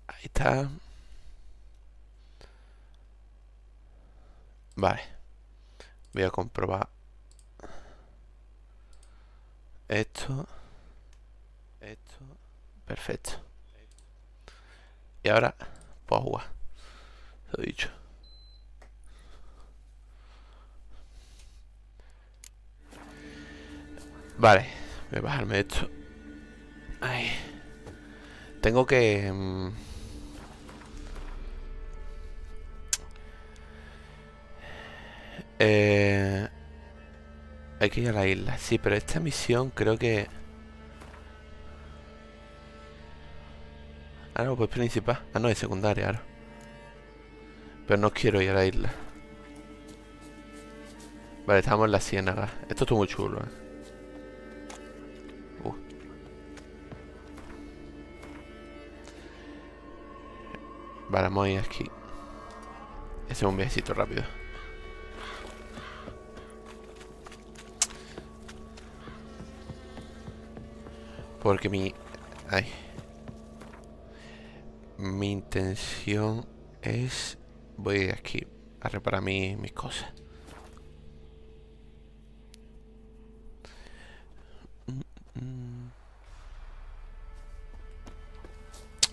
Ahí está. Vale. Voy a comprobar esto. Esto. Perfecto. Y ahora, pues jugar. Lo he dicho. Vale. Voy a bajarme esto. Ay. Tengo que... hay que ir a la isla. Sí, pero esta misión creo que... Ah, no, pues principal. Ah, no, es secundaria ahora. Pero no quiero ir a la isla. Vale, estamos en la ciénaga. Esto está muy chulo, Vale, vamos a ir aquí. Ese es un viajecito rápido. Porque mi... Ay. Mi intención es... Voy a ir aquí a reparar mis cosas.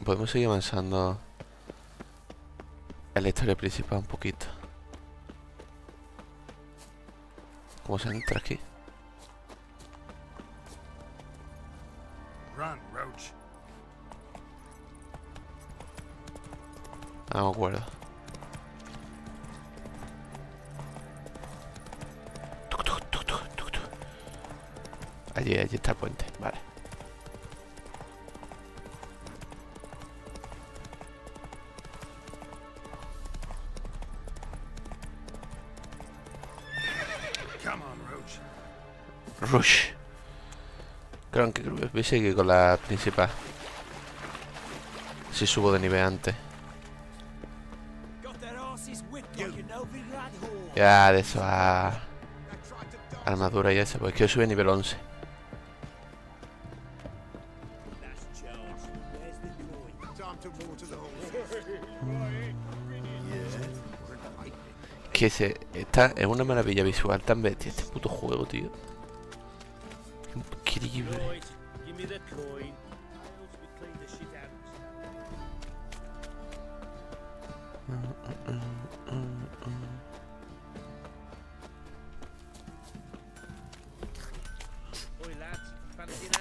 Podemos seguir avanzando en la historia principal un poquito. ¿Cómo se entra aquí? Ah, me acuerdo. Allí está el puente, vale. Rush. Creo que voy a seguir con la principal. Si subo de nivel antes. Ya, de eso a... armadura y eso, pues quiero subir a nivel 11. Que es una maravilla visual tan bestia este puto juego, tío. Increíble.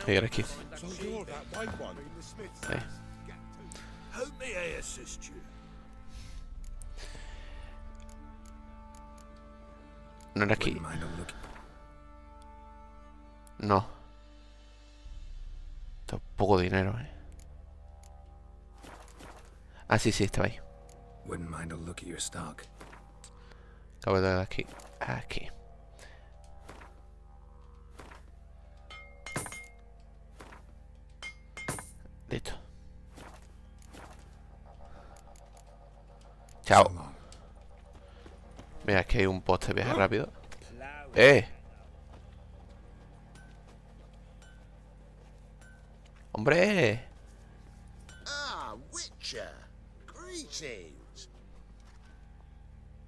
Llegar aquí. Ahí. No era aquí. No. Esto es poco dinero, Ah, sí, estaba ahí. Acabo de dar aquí. Aquí. Listo. Chao. Mira, aquí hay un poste de viaje rápido. ¡Hombre! Ah, Witcher. Greetings.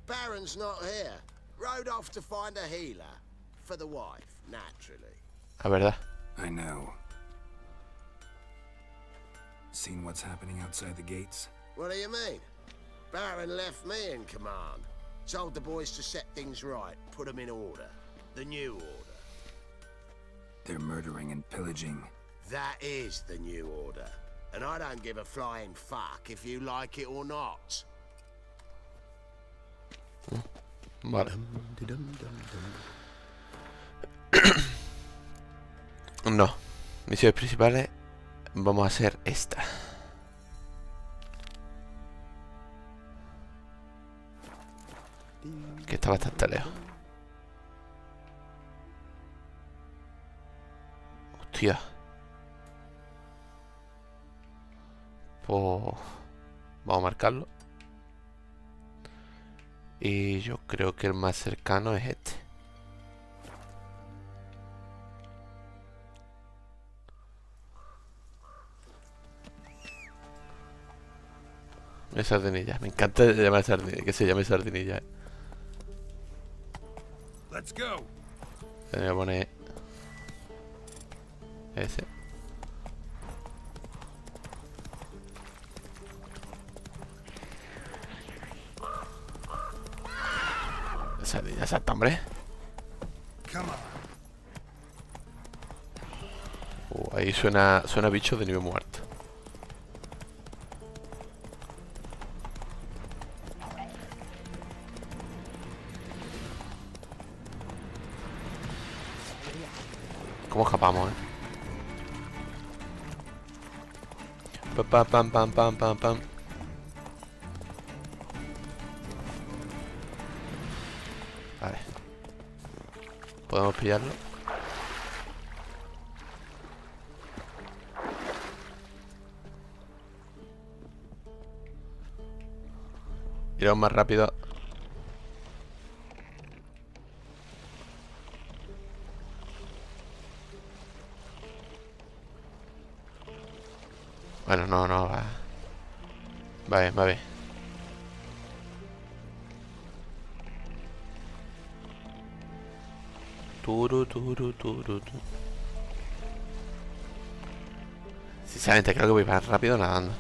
Baron's not here. Rode off to find a healer. For the wife, naturally. La verdad. I know. Seen what's happening outside the gates? What do you mean? Baron left me in command. Told the boys to set things right, put them in order. The new order. They're murdering and pillaging. That is the new order. And I don't give a flying fuck if you like it or not. Vale. No. Misiones principales. Vamos a hacer esta. Que está bastante lejos. Hostia. Pues vamos a marcarlo. Y yo creo que el más cercano es este. Es sardinilla. Me encanta llamar sardinilla. Que se llame sardinilla. Let's go. Le voy a poner ese. Sardinilla salta, hombre. Come on. Ahí suena bicho de nivel muerto. ¿Cómo escapamos, Pam, pam, pam, pam, pam, pam. Vale. ¿Podemos pillarlo? Iremos más rápido. Bueno, no, va. Va bien, va bien. Turu. Sinceramente creo que voy más rápido nadando.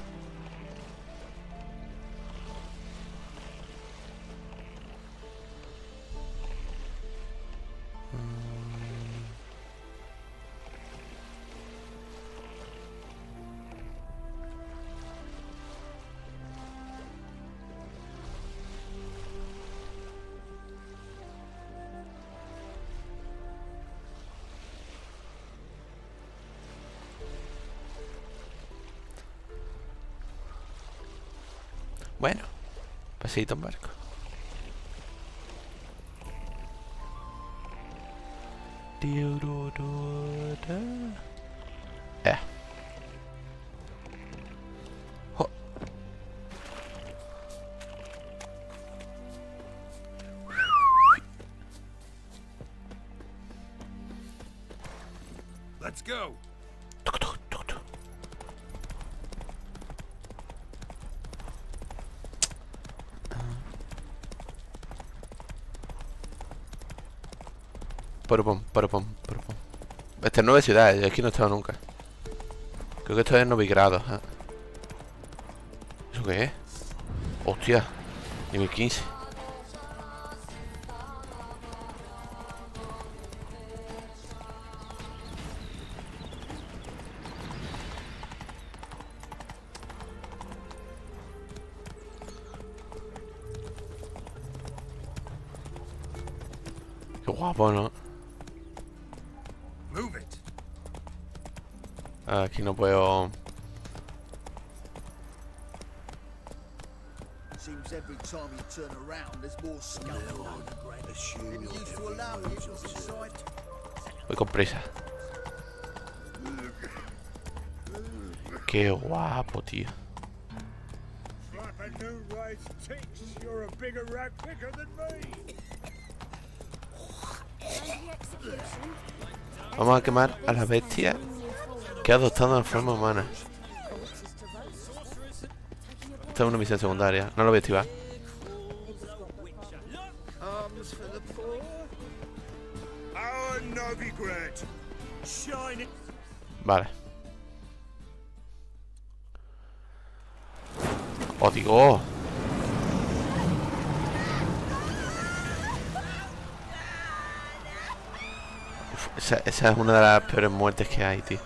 Bueno, paseíto en barco. Jo. Let's go. Pum. Esta es nueva ciudad, yo aquí no he estado nunca. Creo que esto es Novigrado, ¿Eso qué es? Hostia, nivel 15. Qué guapo, ¿no? Move it. Aquí no puedo. Seems every time you turn around, there's more scum underground. It used to allow people to decide. Voy con prisa. Qué guapo, tío. Like a new race ticks, you're a bigger rat picker than me. Vamos a quemar a la bestia que ha adoptado en forma humana. Esta es una misión secundaria. No lo voy a activar. Arms for the poor. Our Novigrad, shining. Vale. ¡Oh, digo! Esa es una de las peores muertes que hay, tío.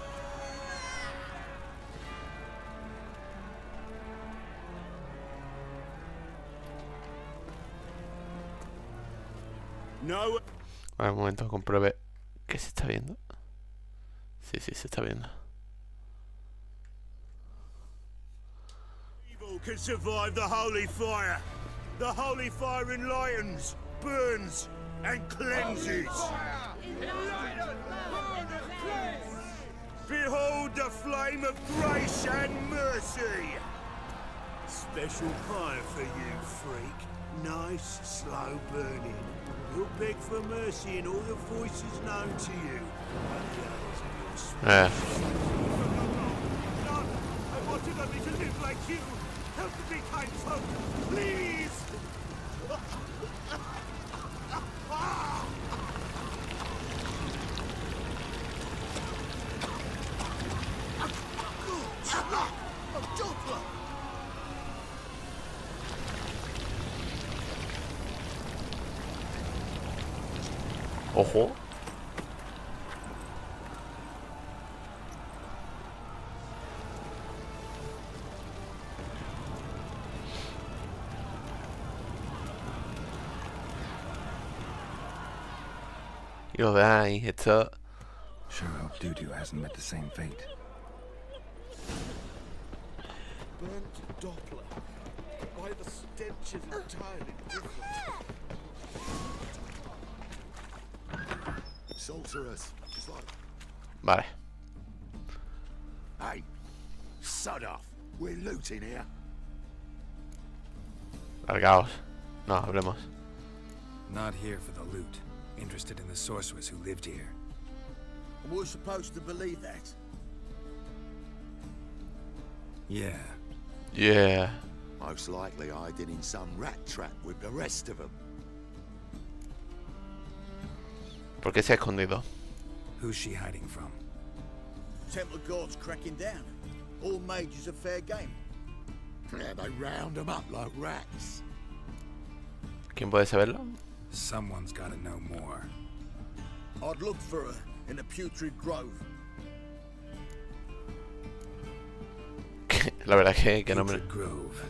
No. Vale, un momento, compruebe que se está viendo. Sí, se está viendo. Evil can survive the holy fire. The holy fire enlightens, burns, and cleanses. Behold the flame of grace and mercy. Special pie for you, freak. Nice, slow burning. You'll beg for mercy in all the voices known to you. Eh. No, I wanted only to live like you. Help the big kind folk, please! Ojo. Y lo de ahí, esto... Sure hope Doo-Doo hasn't met the same fate. Burnt Doppler. Why the stench is entirely different. Sorcerers. It's like, Vale. hey, sod off. We're looting here. Largaos. No, hablemos. Not here for the loot. Interested in the sorcerers who lived here. And we're supposed to believe that. Yeah. Yeah. Most likely hiding in some rat trap with the rest of them. ¿Por qué se ha escondido? Who's she hiding from? Temple Guard's cracking down. All mages are fair game. Yeah, they round them up like rats. ¿Quién puede saberlo? Someone's gotta know more. I'd look for her in the Putrid Grove. La verdad que nombre... Putrid Grove.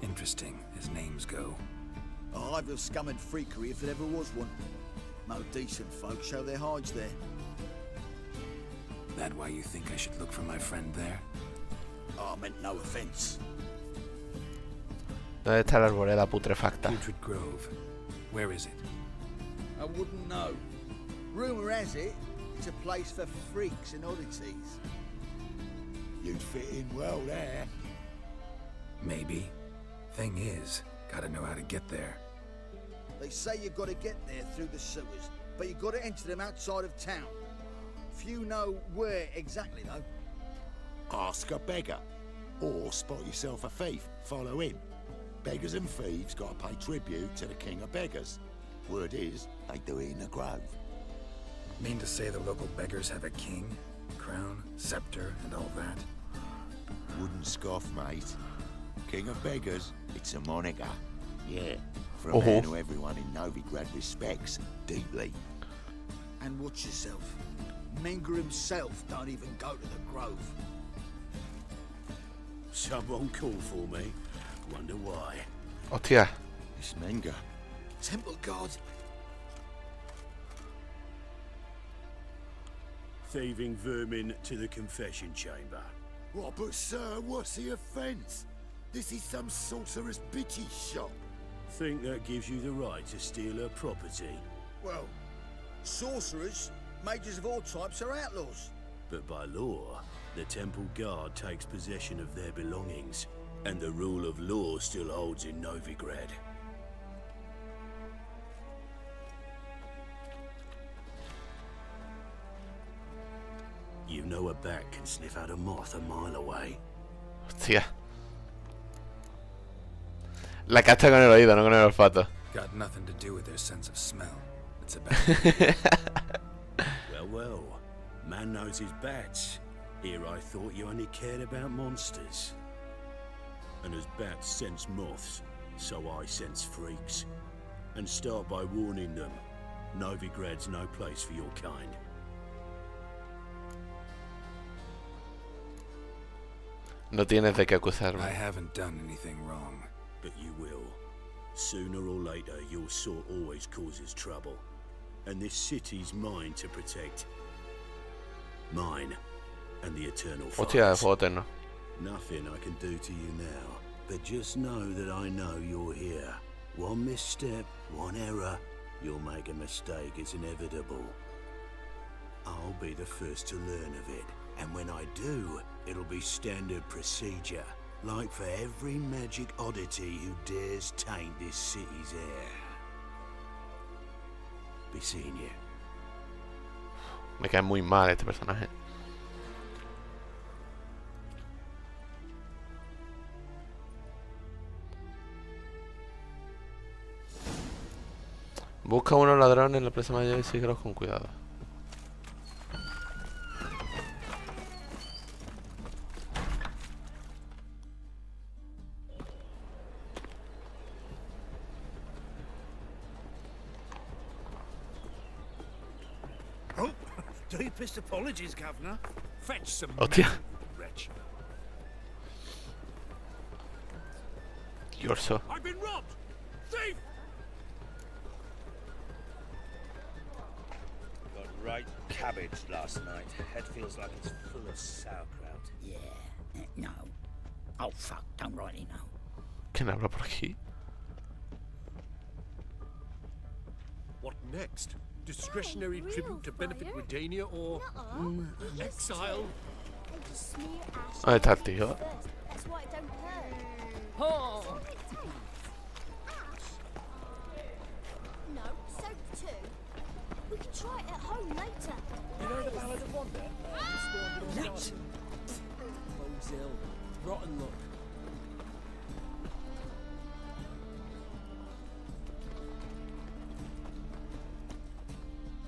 Interesting, as names go. A hive of scum and freakery if there ever was one. No decent folk show their hides there. That why you think I should look for my friend there? Oh, I meant no offence. ¿Dónde está la arboleda putrefacta? Putrid Grove. Where is it? I wouldn't know. Rumour has it, it's a place for freaks and oddities. You'd fit in well there. Maybe. Thing is, gotta know how to get there. They say you've got to get there through the sewers, but you've got to enter them outside of town. Few know where exactly, though. Ask a beggar. Or spot yourself a thief. Follow him. Beggars and thieves got to pay tribute to the king of beggars. Word is, they do it in the grove. Mean to say the local beggars have a king, crown, scepter, and all that? Wouldn't scoff, mate. King of beggars, it's a moniker. Yeah, for a Oh. man who everyone in Novigrad respects deeply. And watch yourself. Menger himself don't even go to the grove. Someone called for me. Wonder why. Hostia. It's Menger. Temple Guard. Thieving vermin to the confession chamber. What, but sir, what's the offence? This is some sorcerer's bitchy shop. Think that gives you the right to steal her property? Well, sorcerers, mages of all types are outlaws. But by law, the Temple Guard takes possession of their belongings, and the rule of law still holds in Novigrad. You know a bat can sniff out a moth a mile away. Hostia. La cacha con el oído, no con el olfato. Got nothing to do with their sense of smell. It's about Well, man knows his bats. Here I thought you only cared about monsters. And as bats sense moths, so I sense freaks. And start by warning them, Novigrad's no place for your kind. No tienes de qué I acusarme. haven't done anything wrong. But you will. Sooner or later, your sort always causes trouble. And this city's mine to protect. Mine and the eternal Hostia, de fires. fuego eterno. Nothing I can do to you now. But just know that I know you're here. One misstep, one error, you'll make a mistake. It's inevitable. I'll be the first to learn of it. And when I do, it'll be standard procedure. Like for every magic oddity who dares taint this city's air. Be seeing you. Me cae muy mal este personaje. Busca unos ladrones en la plaza mayor y síguelos con cuidado. Oh, deepest apologies, Governor. Fetch some Hostia. wretch. You're so. I've been robbed! Thief! Got right cabbage last night. Head feels like it's full of sauerkraut. Yeah, no. Oh, fuck, don't rightly know. ¿Quién habla por aquí? What next? Discretionary Real tribute to benefit fire? Redania or exile? They just smear ash ¿Dónde está el on tío? it first. That's why it don't hurt. Oh. That's all it takes. Ash. No, soap too. We can try it at home later. You know the Ballad of Wonder? Nuts! Bones ill. Rotten luck.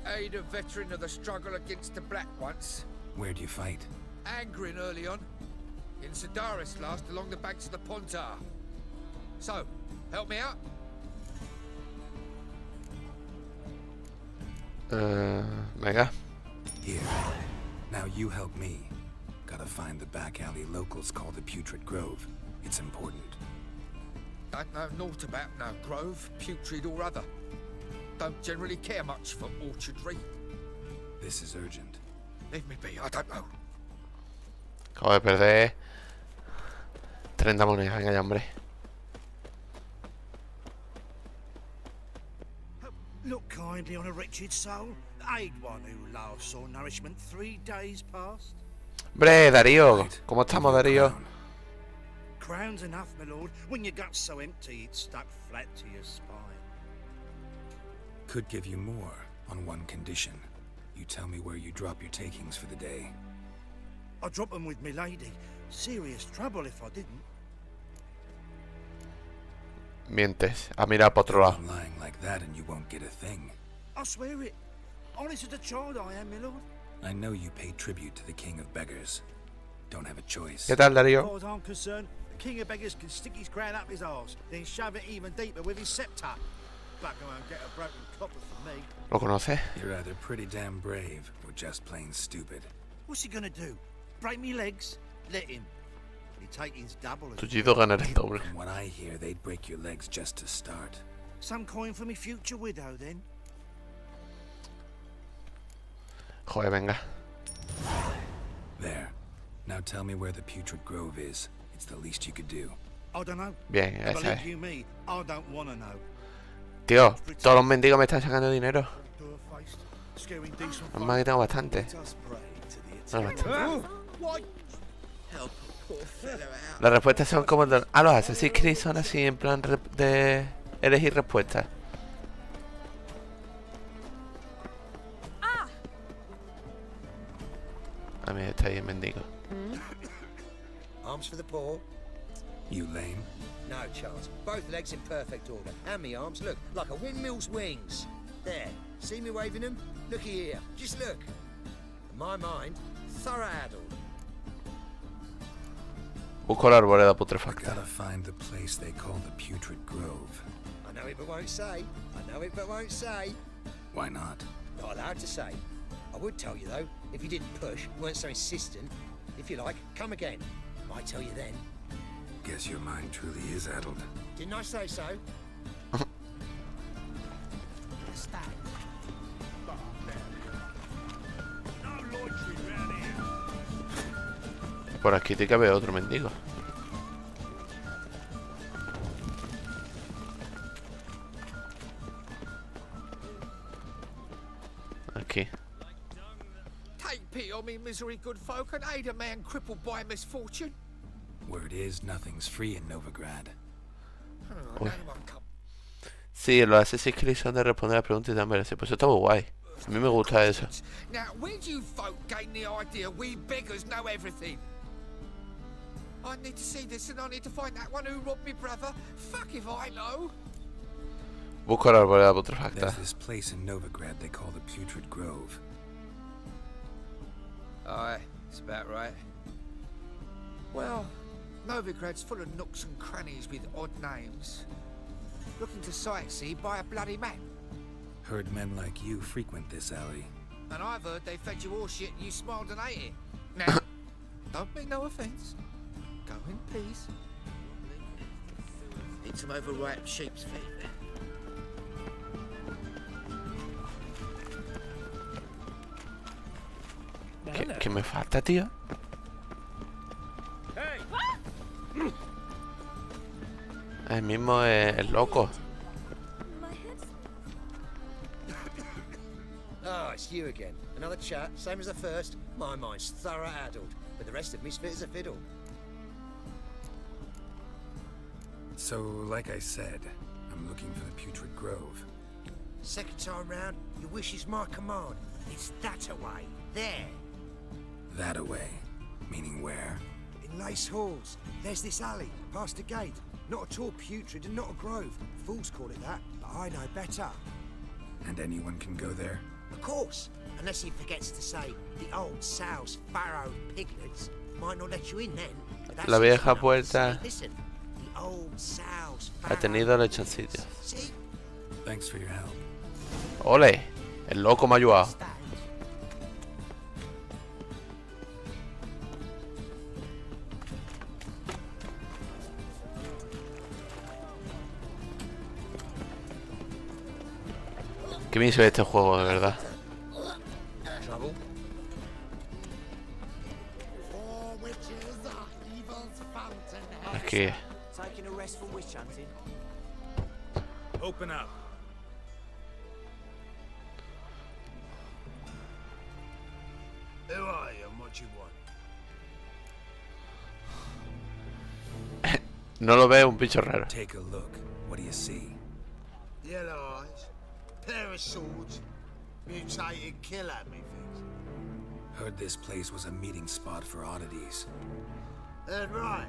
Aid a veteran of the struggle against the Black once. Where'd you fight? Angrin early on. In Sedaris last, along the banks of the Pontar. So, help me out? Venga. Here. Now you help me. Gotta find the back alley locals call the Putrid Grove. It's important. Don't know naught about no grove, putrid or other. Don't generally care much for orchardry. This is urgent. Leave me be, I don't know. Acabo de perder 30 monedas. Venga ya, hombre. Look kindly on a wretched soul. Aid one who last saw nourishment 3 days past. Hombre, Darío. Right. ¿Cómo estamos, Give you a Darío? crown. Crown's enough, my lord. When your gut's so empty, it's stuck flat to your spine. Could give you more on one condition. You tell me where you drop your takings for the day. I'd drop 'em with me lady. Serious trouble if I didn't. Mientes. A mirar para otro lado. I'm lying like that and you won't get a thing. I swear it. Honest as a child I am, my lord. I know you pay tribute to the King of Beggars. Don't have a choice. ¿Qué tal, As Darío? far as I'm concerned, the king of beggars can stick his crown up his arse, then shove it even deeper with his scepter. Bugger won't get a broken copper from me. ¿Lo conoces? You're either pretty damn brave or just plain stupid. What's he gonna do? Break me legs? Let him. He take his double as Tullido ganar el doble. From what I hear, they'd break your legs just to start. some coin for me future widow then. Joder, venga. There. Now tell me where the Putrid Grove is. It's the least you could do. I don't know. Bien, esa Believe es. you me, I don't wanna know. Tío, todos los mendigos me están sacando dinero. Door-faced, scaring decent Normal que tengo bastante. Let us pray to the No, bastante. Why? Help a poor fellow out. Las respuestas son como... Los Assassin's Creed son así en plan de elegir respuestas. A mí está ahí el mendigo. Arms for the poor? You lame? No chance. Both legs in perfect order. And me arms, look, like a windmill's wings. There. See me waving them? Looky here. Just look. In my mind, thorough addled. Busco la arboleda I putrefacta. gotta find the place they call the Putrid Grove. I know it but won't say. I know it but won't say. Why not? Not allowed to say. I would tell you though, if you didn't push, weren't so insistent. If you like, come again. Might tell you then. Guess your mind truly is addled. Didn't I say so? No loitering round here. Por aquí tiene que haber otro mendigo. Aquí. Take pity on me, misery, good folk, and aid a man crippled by misfortune. Word is, nothing's free in Novigrad. Oh, no one come. Sí, los Assassin's Creed son de responder las preguntas y darme pues eso está muy guay. A mí me gusta eso. Now, where do you folk gain the idea we beggars know everything? I need to see this and I need to find that one who robbed me brother. Fuck if I know. Busco la arboleda putrefacta. There's this place in Novigrad they call the Putrid Grove. Aye, it's about right. Well, Novigrad's full of nooks and crannies with odd names. Looking to sightsee, buy a bloody map. Heard men like you frequent this alley. And I've heard they fed you all shit and you smiled and ate it. Now, don't mean no offence. Go in peace. Eat some overripe sheep's feet. ¿Qué me falta, tío? El mismo es el loco. Ah, it's you again. Another chat, same as the first. My mind's thorough addled, but the rest of me's fit as a fiddle. So, like I said, I'm looking for the Putrid Grove. Second time round, your wish is my command. It's that away. There. That away? Meaning where? In Lace Halls. There's this alley, past the gate. Not at all putrid and not a grove. Fools call it that, but I know better. And anyone can go there? Of course. Unless he forgets to say, the old sow's farrowed piglets might not let you in then. But that's La vieja enough. puerta Listen, the old sow's ha tenido lechoncillos. See? Thanks for your help. ¡Ole! El loco me ha ayudado. Qué bien se ve este juego, de verdad. Trouble? Aquí. Taking a rest for witch hunting. Open up. Who are you and what you want? No lo veo, un bicho raro. Take a look. What do you see? Yellow eyes, pair of swords, mutated killer, methinks. Heard this place was a meeting spot for oddities. Heard right.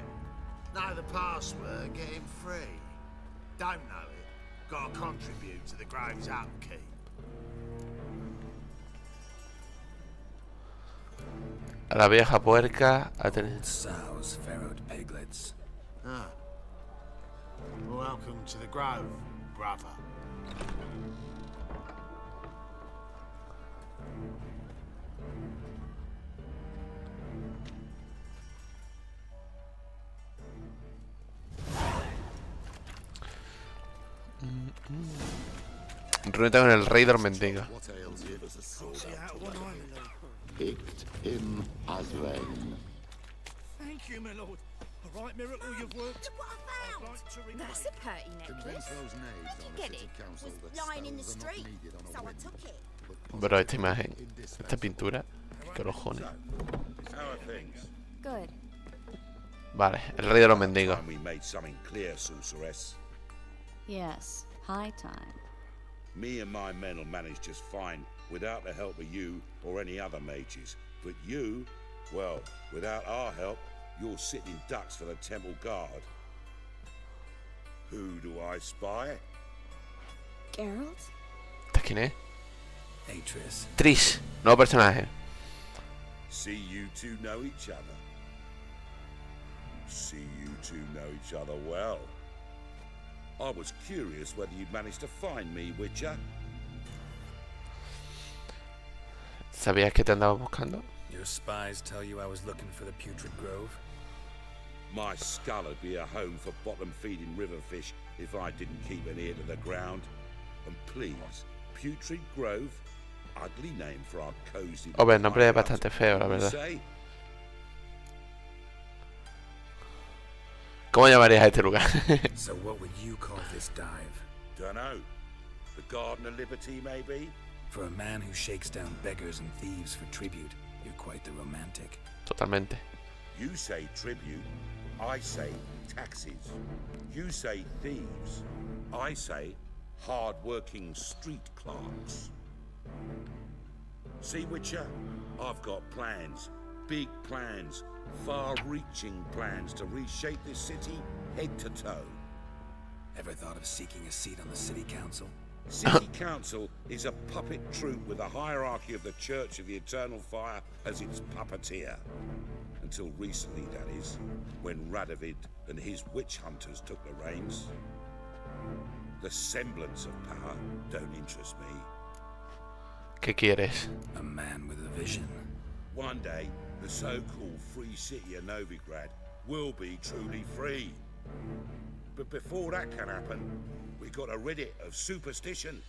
Know the password, get him free. Don't know it, gotta contribute to the Grove's upkeep. A la vieja puerca ha tenido... Sows, farrowed piglets. Ah. Welcome to the Grove, brother. Reúnete con el rey dormentido. Picked him as well. Thank you, my lord. A right miracle you've worked. What I found! That's a pretty necklace. Where'd you get it? It was lying in the street, so I took it. Bro, esta imagen, esta pintura, qué cojones. How are things? Good. Vale, el rey de los mendigos. We made something clear, sorceress. Yes, high time. Me and my men will manage just fine without the help of you or any other mages. But you, well, without our help, you're sitting ducks for the temple guard. Who do I spy? Geralt? ¿Esta quién es? Atris. Trish, nuevo personaje. See you two know each other. See you two know each other well. I was curious whether you'd managed to find me, Witcher. ¿Sabías que te andaba buscando? Your spies tell you I was looking for the Putrid Grove? My skull would be a home for bottom-feeding riverfish if I didn't keep an ear to the ground. And please, Putrid Grove, ugly name for our cozy... Hombre, el nombre es bastante feo, la verdad. ¿Cómo llamarías a este lugar? So what would you call this dive? Dunno. The Garden of Liberty, maybe? For a man who shakes down beggars and thieves for tribute, you're quite the romantic. Totalmente. You say tribute, I say taxes. You say thieves, I say hard-working street clerks. See, Witcher, I've got plans, big plans, far-reaching plans to reshape this city head to toe. Ever thought of seeking a seat on the city council? City Council is a puppet troupe with a hierarchy of the Church of the Eternal Fire as its puppeteer. Until recently, that is, when Radovid and his witch hunters took the reins. The semblance of power don't interest me. ¿Qué quieres? A man with a vision. One day, the so-called free city of Novigrad will be truly free. But before that can happen, we got to rid it of superstition,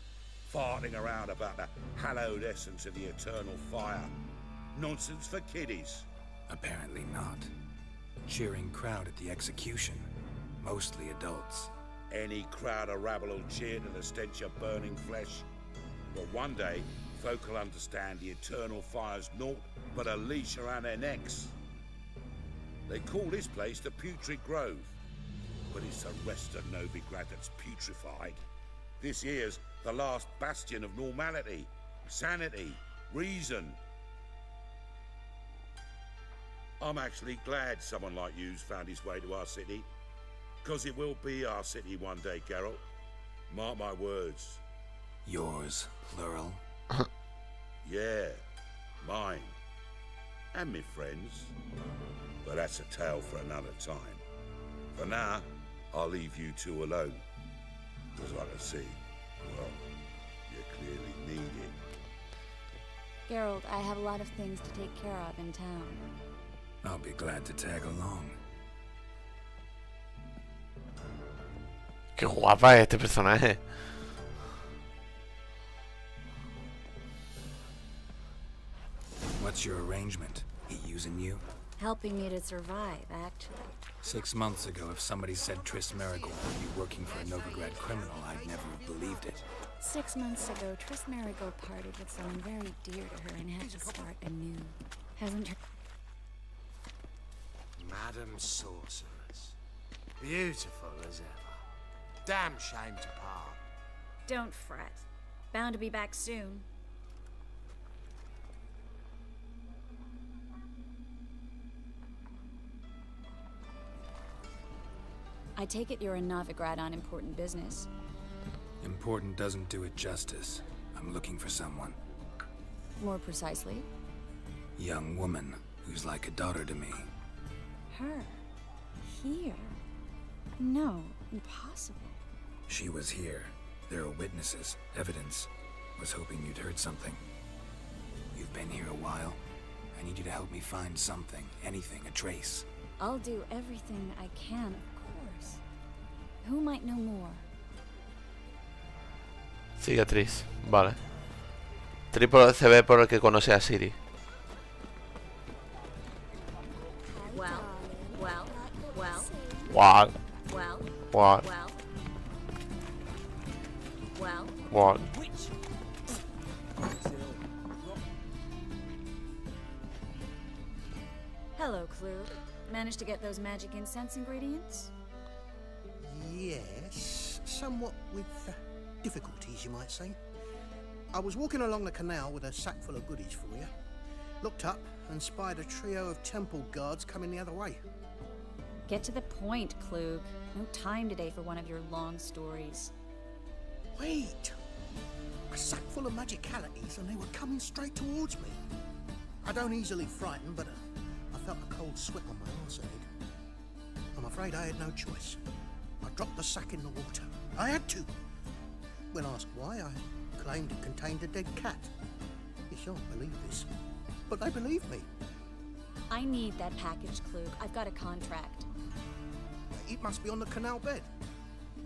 farting around about the hallowed essence of the eternal fire. Nonsense for kiddies. Apparently not. Cheering crowd at the execution. Mostly adults. Any crowd of rabble will cheer to the stench of burning flesh. But one day, folk will understand the eternal fire's naught but a leash around their necks. They call this place the Putrid Grove, but it's the rest of Novigrad that's putrefied. This here's the last bastion of normality, sanity, reason. I'm actually glad someone like you's found his way to our city, because it will be our city one day, Geralt. Mark my words. Yours, plural. Yeah, mine. And me friends. But that's a tale for another time. For now, I'll leave you two alone. Because I can see, well, you clearly need it. Geralt, I have a lot of things to take care of in town. I'll be glad to tag along. Qué guapa es este personaje. What's your arrangement? He using you? Helping me to survive, actually. 6 months ago, if somebody said Triss Merigold would be working for a Novigrad criminal, I'd never have believed it. 6 months ago, Triss Merigold parted with someone very dear to her and had to start anew. Hasn't her... Madam Sorceress. Beautiful as ever. Damn shame to part. Don't fret. Bound to be back soon. I take it you're in Novigrad on important business. Important doesn't do it justice. I'm looking for someone. More precisely? Young woman who's like a daughter to me. Her? Here? No, impossible. She was here. There are witnesses, evidence. Was hoping you'd heard something. You've been here a while. I need you to help me find something, anything, a trace. I'll do everything I can, of course. Who might know more? Cicatriz, vale. Se ve por el que conoce a Ciri. Well. What? Well. What? Well. Well. What? Hello, Clue. Managed to get those magic incense ingredients? Yes, somewhat with difficulties, you might say. I was walking along the canal with a sack full of goodies for you. Looked up and spied a trio of temple guards coming the other way. Get to the point, Klug. No time today for one of your long stories. Wait! A sack full of magicalities and they were coming straight towards me. I don't easily frighten, but I felt a cold sweat on my arse head. I'm afraid I had no choice. I dropped the sack in the water. I had to. When asked why, I claimed it contained a dead cat. You shan't believe this, but they believed me. I need that package, Klug. I've got a contract. It must be on the canal bed.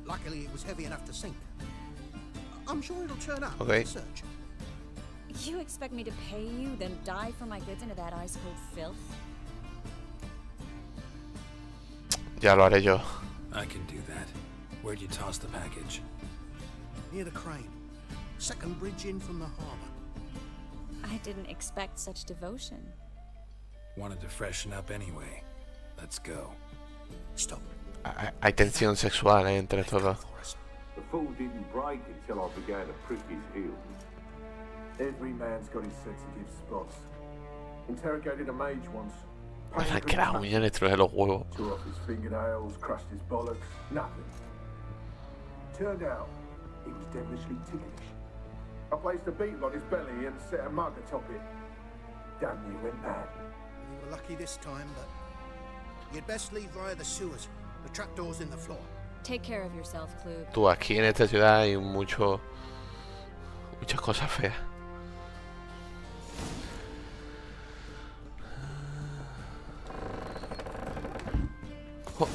Luckily, it was heavy enough to sink. I'm sure it'll turn up in the search. You expect me to pay you, then dive for my goods into that ice-cold filth? Ya lo haré yo. I can do that. Where'd you toss the package? Near the crane. Second bridge in from the harbour. I didn't expect such devotion. Wanted to freshen up anyway. Let's go. Stop. Hay tensión sexual entre estos dos. The fall didn't break until I began to prick his heels. Every man's got his sensitive spots. Interrogated a mage once. Me arranqué las uñas y le truje los huevos. Tore off his fingernails, crushed his bollocks. Nothing. Turned out he was devilishly ticklish. I placed a beetle on his belly and set a mug atop it. Damn near went mad. You were lucky this time, but you'd best leave via the sewers. The trapdoor's in the floor. Take care of yourself, Klug. Tú, aquí en esta ciudad hay muchas cosas feas. Oh.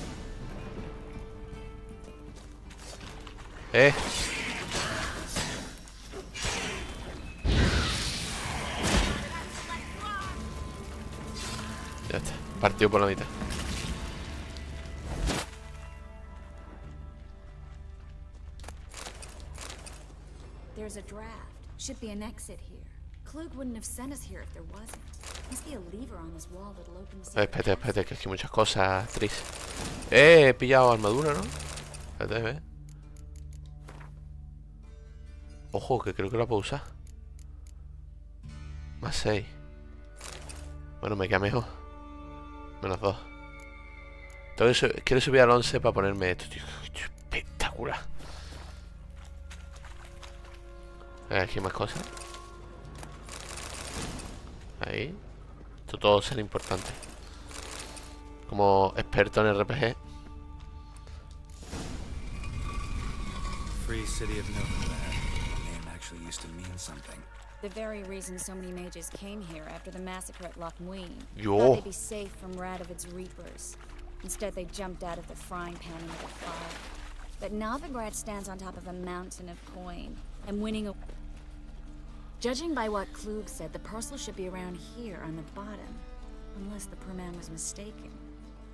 Ya está, partido por la mitad. There's a draft. Should be an exit here. Klug wouldn't have sent us here if there wasn't. Must be a lever on this wall that'll open the... Espérate, que aquí hay muchas cosas, Tris. He pillado armadura, ¿no? Espérate, ve. Ojo, que creo que la puedo usar. Más 6. Bueno, me queda mejor. Menos 2. Quiero subir al 11 para ponerme esto, tío. Espectacular. Aquí hay más cosas. Ahí. Esto todo será importante. Como experto en RPG. Free City of Novigrad. The name actually used to mean something. The very reason so many mages came here after the massacre at Loch Muin. Yo. Thought they'd be safe from Radovid's reapers. Instead, they jumped out of the frying pan into the fire. But Novigrad stands on top of a mountain of coin, and winning a... Judging by what Klug said, the parcel should be around here on the bottom. Unless the poor man was mistaken.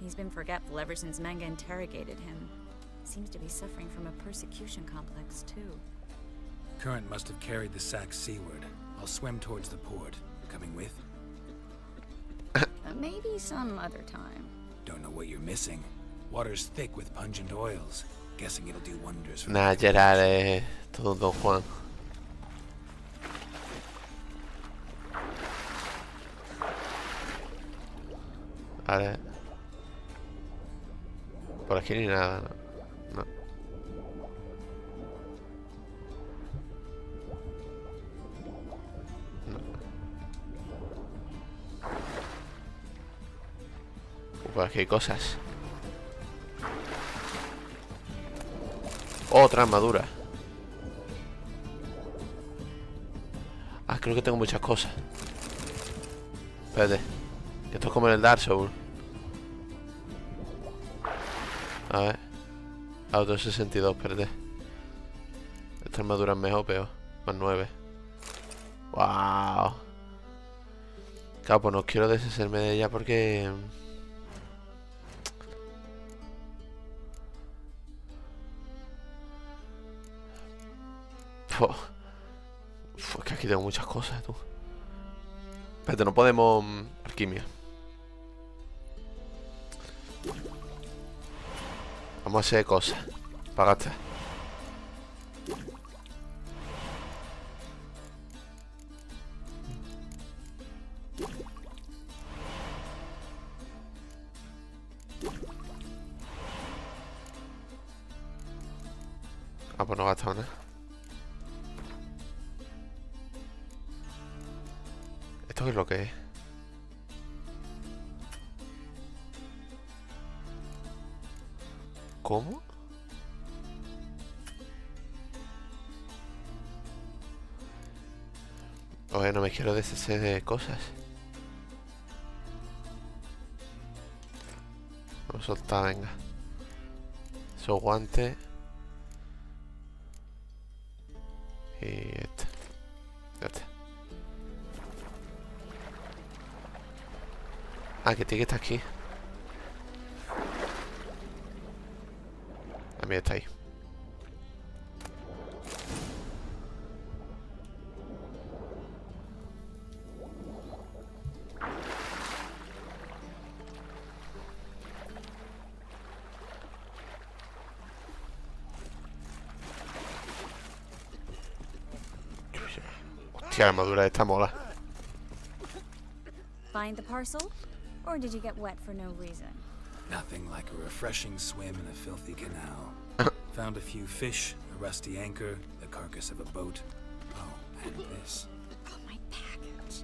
He's been forgetful ever since Manga interrogated him. Seems to be suffering from a persecution complex, too. Current must have carried the sack seaward. I'll swim towards the port. Coming with? Maybe some other time. Don't know what you're missing. Water's thick with pungent oils. Guessing it'll do wonders for... Nah, Gerard, todo Don Juan. Vale. Por aquí ni nada, no. Por aquí hay cosas. Otra armadura. Ah, creo que tengo muchas cosas. Espérate. Que esto es como en el Dark Souls. A ver. Auto 62, espérate. Esta armadura es mejor o peor. Más 9. Wow. Claro, pues no quiero deshacerme de ella porque... Es que aquí tengo muchas cosas, tú. Espérate, no podemos... alquimia. Vamos a hacer cosas. Para gastar. Ah, pues no he gastado nada. ¿Esto qué es lo que es? ¿Cómo? Oye, no me quiero deshacer de cosas. Vamos a soltar, venga. Esos guantes. Y este. Ya está. Ah, que tiene que estar aquí. También está ahí. Hostia, la armadura de esta mola. Find the parcel? Or did you get wet for no reason? Nothing like a refreshing swim in a filthy canal. Found a few fish, A rusty anchor, the carcass of a boat. Oh, and this. Oh, my package.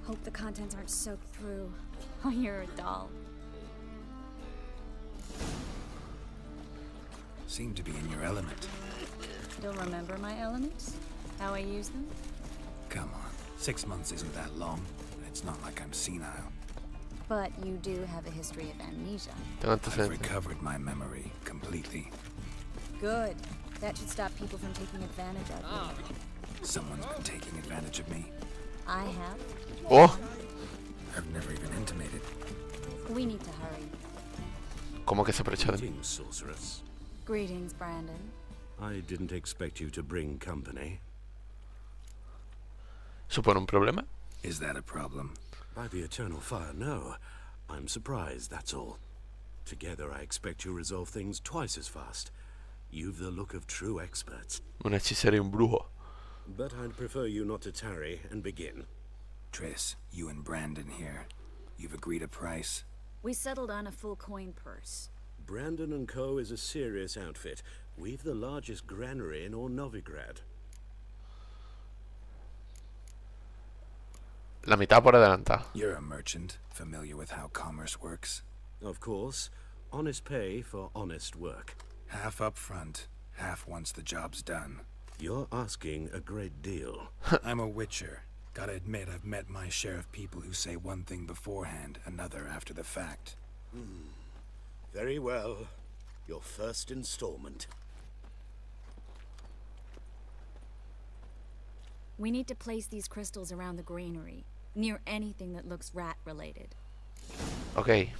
Hope the contents aren't soaked through. Oh, you're a doll. Seem to be in your element. You'll remember my elements? How I use them? Come on, 6 months isn't that long. It's not like I'm senile. But you do have a history of amnesia. I've recovered my memory completely. Good. That should stop people from taking advantage of you. Someone's been taking advantage of me. I have. Oh. I've never even intimated. We need to hurry. ¿Cómo que se aprovecha de mí? Greetings, sorceress. Greetings, Brandon. I didn't expect you to bring company. ¿Supone un problema? Is that a problem? By the eternal fire, no. I'm surprised, that's all. Together, I expect you resolve things twice as fast. You've the look of true experts. Un hechicero y un brujo. But I'd prefer you not to tarry and begin. Triss, you and Brandon here. You've agreed a price? We settled on a full coin purse. Brandon and Co. is a serious outfit. We've the largest granary in all Novigrad. La mitad por adelantar. You're a merchant, familiar with how commerce works. Of course. Honest pay for honest work. Half up front, half once the job's done. You're asking a great deal. I'm a witcher. Gotta admit, I've met my share of people who say one thing beforehand, another after the fact. Very well. Your first installment. We need to place these crystals around the granary, near anything that looks rat-related. Ok.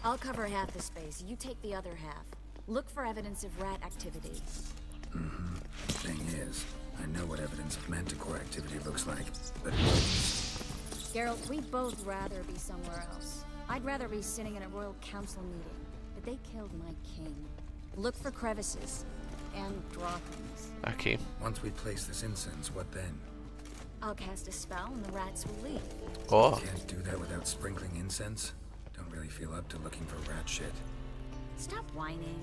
I'll cover half the space. You take the other half. Look for evidence of rat activity. Thing is, I know what evidence of manticore activity looks like, but... Geralt, we'd both rather be somewhere else. I'd rather be sitting in a royal council meeting, but they killed my king. Look for crevices and drachms. Aquí. Once we place this incense, what then? I'll cast a spell and the rats will leave. Oh. Can't do that without sprinkling incense? Don't really feel up to looking for rat shit. Stop whining.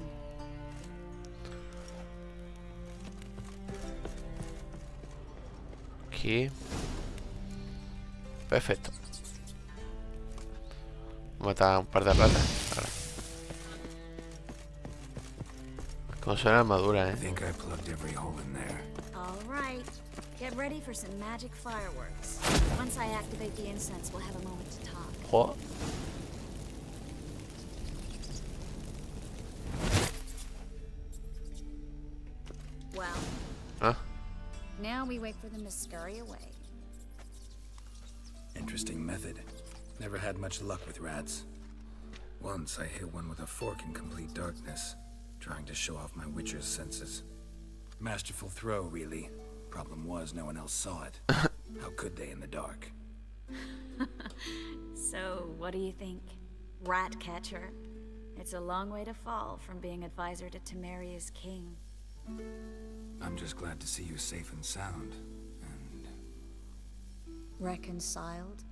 Aquí. Perfecto. Mata un par de ratas. Ahora. Como suena la armadura, I think I plugged every hole in there. All right. Get ready for some magic fireworks. Once I activate the incense, we'll have a moment to talk. Oh. Well. Huh? Now we wait for them to scurry away. Interesting method. Never had much luck with rats. Once I hit one with a fork in complete darkness, trying to show off my witcher's senses. Masterful throw, really. Problem was, no one else saw it. How could they in the dark? So, what do you think? Rat catcher? It's a long way to fall from being advisor to Temeria's king. I'm just glad to see you safe and sound. And... reconciled?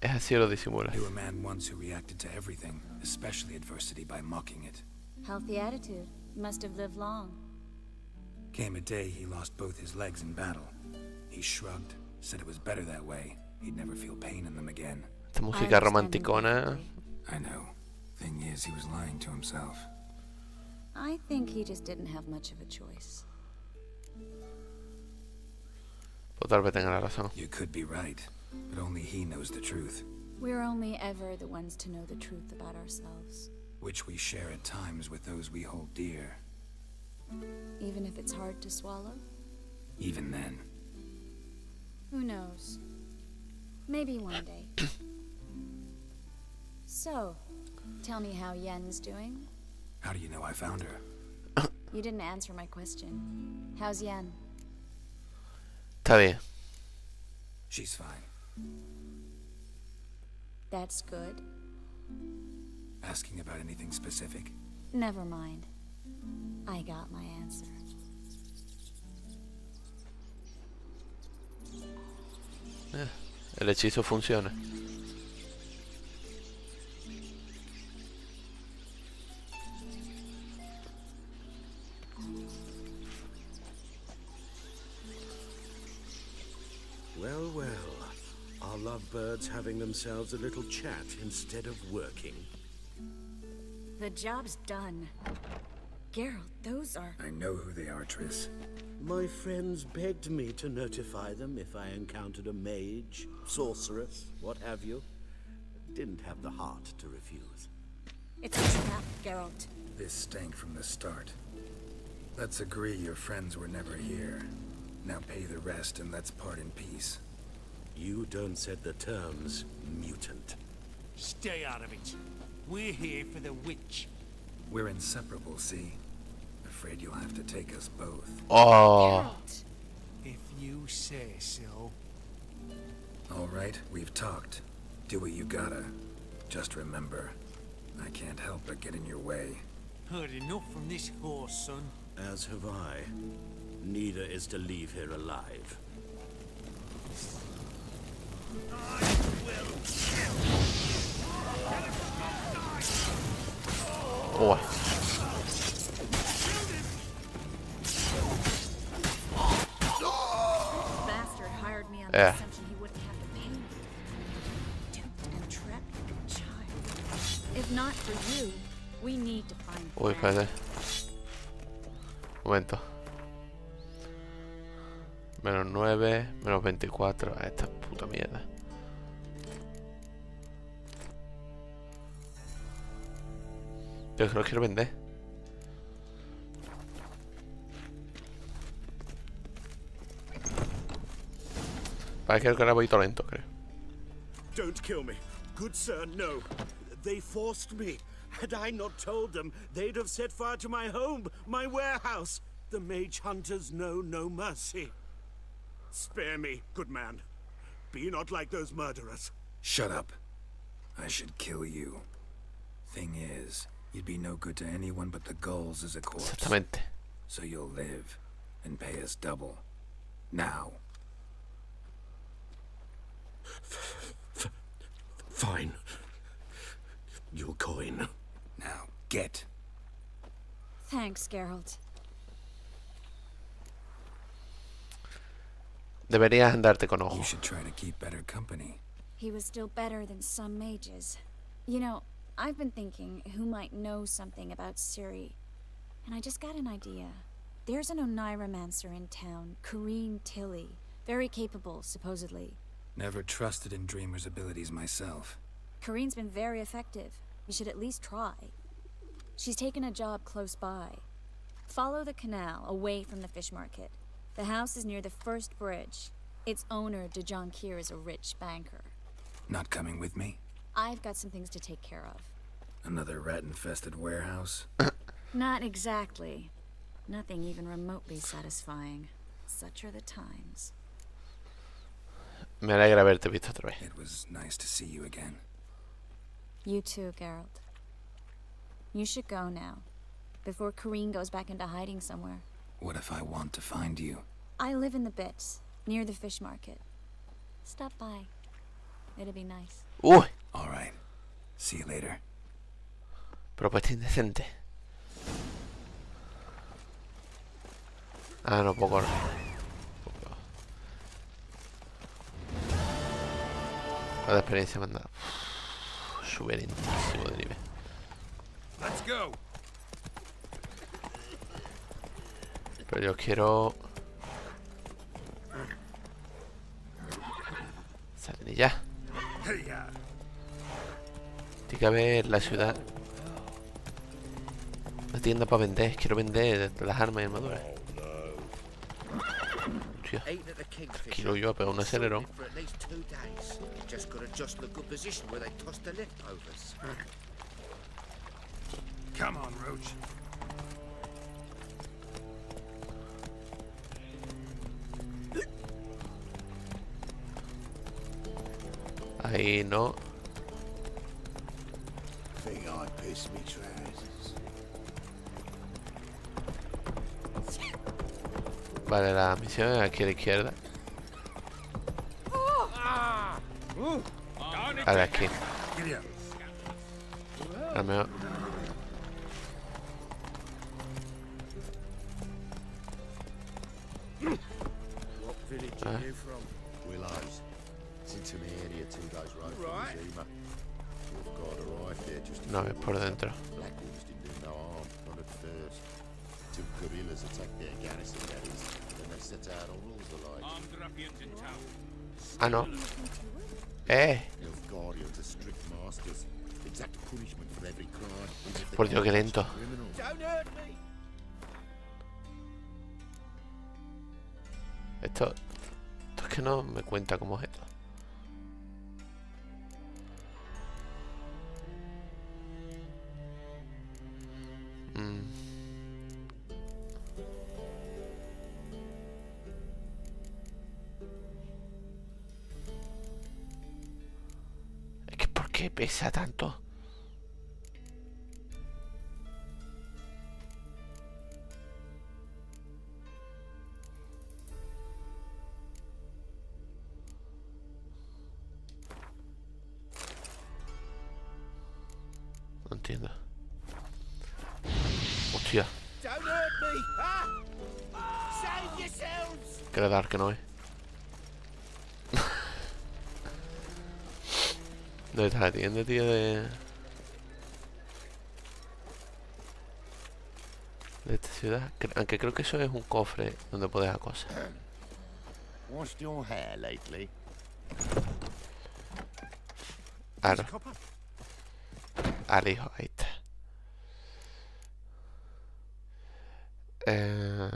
Es así o lo disimula. Knew a man once who reacted to everything, especially adversity, by mocking it. Healthy attitude. Must have lived long. Came a day he lost both his legs in battle. He shrugged, said it was better that way. He'd never feel pain in them again. Esta música romanticona. I know. Thing is, he was lying to himself. I think he just didn't have much of a choice. Pues tal vez tenga la razón. You could be right, but only he knows the truth. We're only ever the ones to know the truth about ourselves. Which we share at times with those we hold dear. Even if it's hard to swallow? Even then. Who knows? Maybe one day. So, tell me how Yen's doing? How do you know I found her? You didn't answer my question. How's Yen? Está bien. She's fine. That's good. Asking about anything specific? Never mind. I got my answer. El hechizo funciona. Well, well. Our lovebirds having themselves a little chat instead of working. The job's done. Geralt, those are... I know who they are, Triss. My friends begged me to notify them if I encountered a mage, sorceress, what have you. Didn't have the heart to refuse. It's a trap, Geralt. This stank from the start. Let's agree your friends were never here. Now pay the rest and let's part in peace. You don't set the terms, mutant. Stay out of it. We're here for the witch. We're inseparable, see? Afraid you'll have to take us both. Oh. If you say so. All right, we've talked. Do what you gotta. Just remember, I can't help but get in your way. Heard enough from this horse, son. As have I. Neither is to leave here alive. I will kill. Oh. Bastard hired me on the assumption he wouldn't have to pay me. Duped and trapped like a child. If not for you, we need to find Uy, espérate. Un momento. Menos 9, menos 24. Esta puta mierda. Yo creo que quiero vender. Parece que ahora voy todo lento, creo. Don't kill me. Good sir, no. They forced me. Had I not told them, they'd have set fire to my home, my warehouse. The mage hunters know no mercy. Spare me, good man. Be not like those murderers. Shut up. I should kill you. Thing is, you'd be no good to anyone but the gulls as a corpse. Exactamente. So you'll live and pay us double. Now. Fine. Your coin. Now, get. Thanks, Geralt. Deberías andarte con ojo. You should try to keep better company. He was still better than some mages. You know, I've been thinking who might know something about Ciri. And I just got an idea. There's an Oneiromancer in town, Corrine Tilly. Very capable, supposedly. Never trusted in Dreamer's abilities myself. Corrine's been very effective. You should at least try. She's taken a job close by. Follow the canal, away from the fish market. The house is near the first bridge. Its owner, de Jonquier, is a rich banker. Not coming with me? I've got some things to take care of. Another rat-infested warehouse? Not exactly. Nothing even remotely satisfying. Such are the times. Me alegra haberte visto otra vez. It was nice to see you again. You too, Geralt. You should go now, before Corrine goes back into hiding somewhere. What if I want to find you? I live in the Bits, near the fish market. Stop by. It'll be nice. Uy. All right. See you later. Propuesta indecente. Ah, no puedo correr. La de experiencia manda. Suberentísimo de nivel. Let's go. Pero yo quiero... Salen ya. Tiene que haber la ciudad. Una tienda para vender. Quiero vender las armas y armaduras. Tío. Tranquilo, yo he pegado un acelerón. Just got to just look good position where they toss the leftovers. Come on, Roach. Ahí no. piss me trousers. Vale, la misión es aquí a la izquierda. Vale, aquí. A lo mejor. What village are you from? Willows. It's into the area 2 days road Right. from Zima. We've got arrived there just No, es por dentro. Blackwoods didn't do no harm, not at first. Two guerrillas attacked their garrison, that is. Then they set out all rules alike. Armed ruffians in town. Ah, no. Your guardians are strict masters. Exact punishment for every crime. even if they Por Dios, qué can't lento. catch criminals. Don't hurt me. Esto es que no me cuenta como objeto. Es que ¿por qué pesa tanto? No entiendo. Hostia, Don't hurt me. Ah! Save yourselves. quiero dar que no es. ¿Dónde está la tienda, tío? De esta ciudad. Aunque creo que eso es un cofre donde puedes dejar cosas. Washed your hair lately? Claro. Al hijo, ahí está. En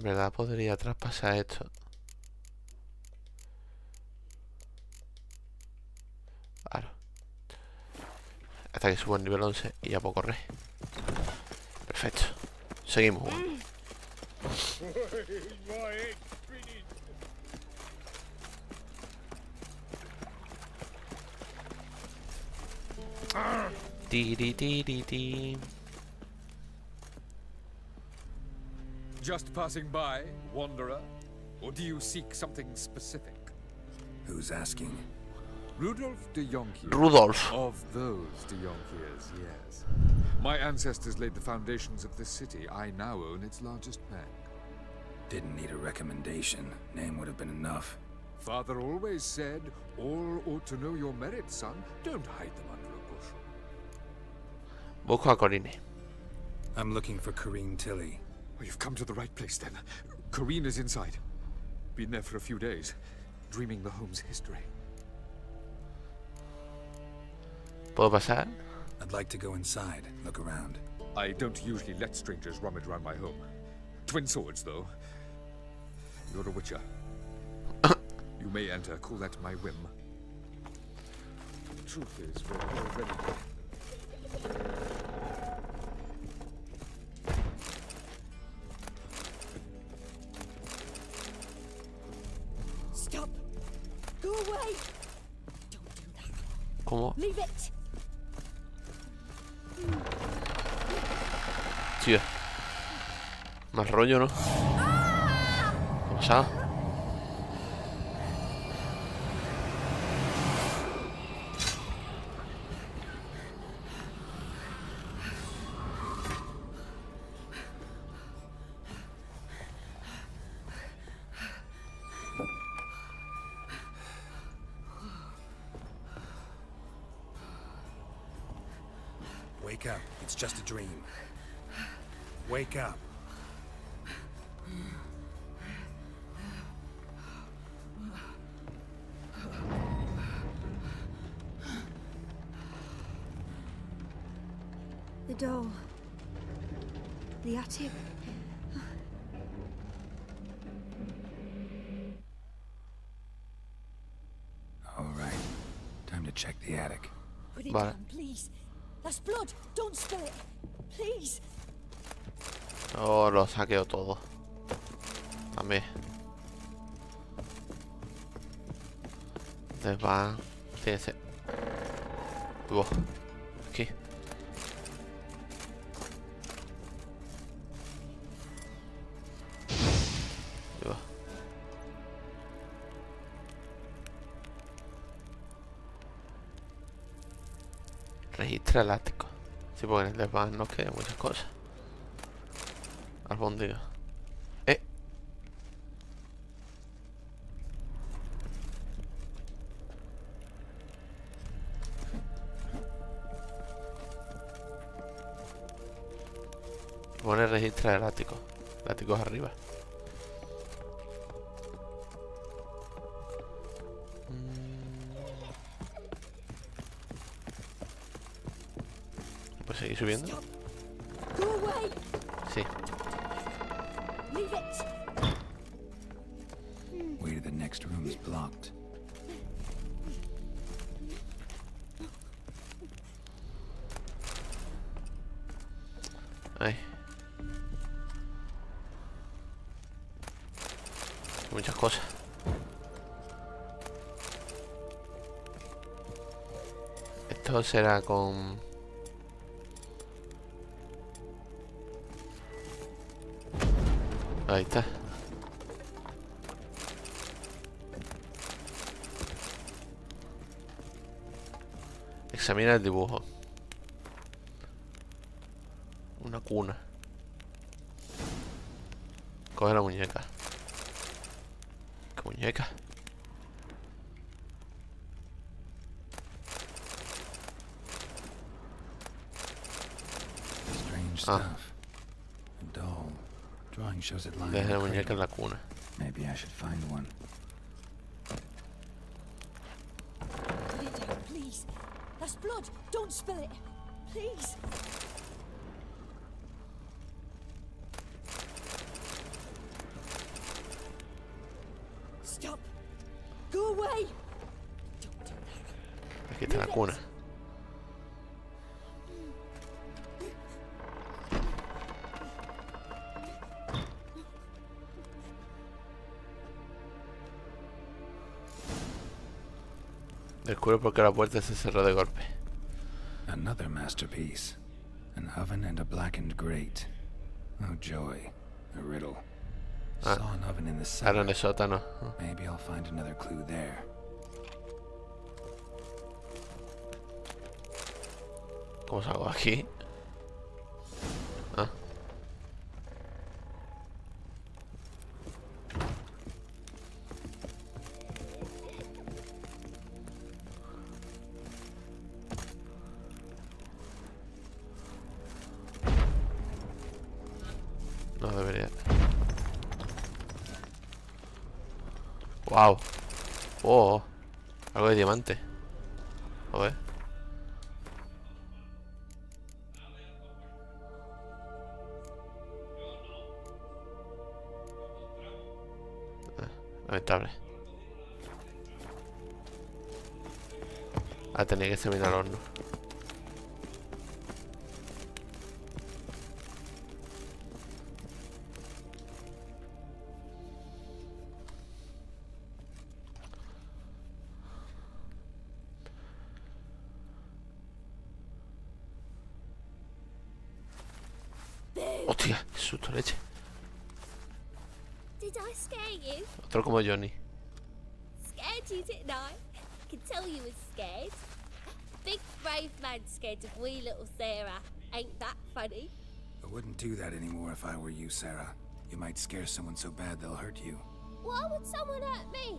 verdad podría traspasar esto. Claro. Hasta que suba el nivel 11 y ya puedo correr. Perfecto. Seguimos. Ti. Just passing by, wanderer? Or do you seek something specific? Who's asking? Rudolf de Jonkier. Rudolf. Of those de Jonkiers, yes. My ancestors laid the foundations of this city. I now own its largest bank. Didn't need a recommendation. Name would have been enough. Father always said, all ought to know your merits, son. Don't hide them under a bushel. Busco a Corine. I'm looking for Corrine Tilly. Oh, you've come to the right place, then. Corrine is inside. Been there for a few days, dreaming the home's history. ¿Puedo pasar? I'd like to go inside, look around. I don't usually let strangers rummage around my home. Twin swords, though. You're a witcher. You may enter, call that my whim. The truth is, we're already... Stop! Go away! Don't do that. ¿Cómo? Leave it! Tío. Más rollo, ¿no? ¿Qué ha pasado? Wake up. It's just a dream. Wake up. The door. The attic. All right. Time to check the attic. Put it Vale. down, please. That's blood. Don't spill it. Please. Oh, lo saqueo todo. Dame. Entonces va. Tiene que ser. Buah, aquí. Buah. Registra el ático. Sí, porque en el desván nos quedan muchas cosas. Albóndiga. Pone registra el ático. El ático es arriba. ¿Puedo seguir subiendo? Sí. Way to the next room is blocked. Ay. Muchas cosas. Esto será con... Ahí está. Examina el dibujo. Una cuna. Coge la muñeca. ¿Qué muñeca? Strange stuff. A doll. Drawing shows it lying. Deja la muñeca en la cuna. Maybe I should find one. Put it down, please. That's blood. Don't spill it. Please. Stop. Go away. Don't do that. Aquí está la cuna. Descubre por qué la puerta se cerró de golpe. Another masterpiece. An oven and a blackened grate. Oh joy. A riddle. Saw an oven in the cellar. Ahora en el sótano. Maybe I'll find another clue there. ¿Cómo salgo aquí? Ah. No debería. Wow. Oh, algo de diamante. A ver. Lamentable. Ah, tenía que examinar el horno. Hostia, qué susto, leche. Did I scare you? Otro como Johnny. Scared you, didn't I? I can tell you was scared. Big brave man scared of wee little Sarah. Ain't that funny? I wouldn't do that anymore if I were you, Sarah. You might scare someone so bad they'll hurt you. Why would someone hurt me?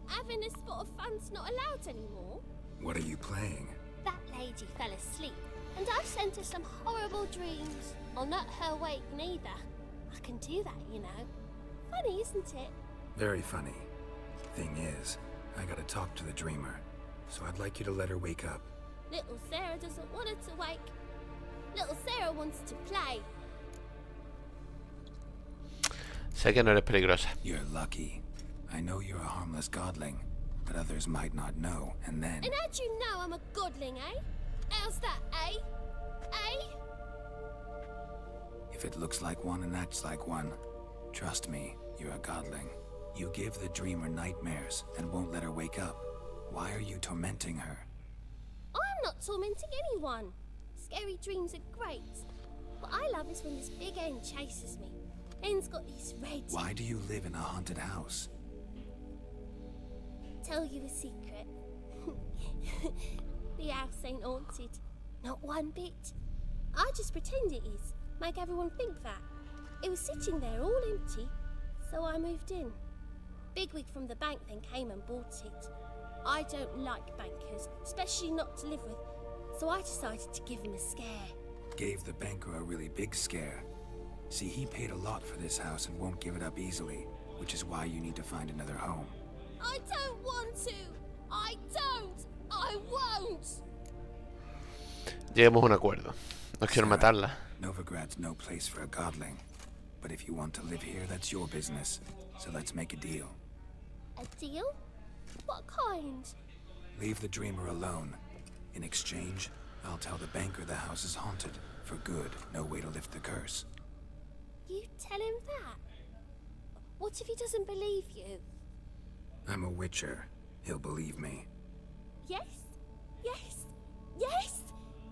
Having a spot of fun's not allowed anymore. What are you playing? That lady fell asleep, and I've sent her some horrible dreams. I'll not her wake neither. I can do that, you know. Funny, isn't it? Very funny. Thing is, I gotta talk to the dreamer, so I'd like you to let her wake up. Little Sarah doesn't want her to wake. Little Sarah wants to play. Sé que no eres peligrosa. You're lucky. I know you're a harmless godling, but others might not know, and then... And how'd you know I'm a godling, eh? How's that, eh? Eh? If it looks like one and acts like one, trust me, you're a godling. You give the dreamer nightmares and won't let her wake up. Why are you tormenting her? I'm not tormenting anyone. Scary dreams are great. What I love is when this big end chases me. End's got these red... Why do you live in a haunted house? Tell you a secret. The house ain't haunted. Not one bit. I just pretend it is. Make everyone think that. It was sitting there all empty, so I moved in. Bigwig from the bank then came and bought it. I don't like bankers, especially not to live with, so I decided to give him a scare. Gave the banker a really big scare. See, he paid a lot for this house and won't give it up easily, which is why you need to find another home. I don't want to! I don't! I won't! Lleguemos a un acuerdo. No quiero matarla. Novigrad's no place for a godling. But if you want to live here, that's your business. So let's make a deal. A deal? What kind? Leave the dreamer alone. In exchange, I'll tell the banker the house is haunted. For good, no way to lift the curse. You tell him that? What if he doesn't believe you? I'm a witcher. He'll believe me. Yes? Yes? Yes!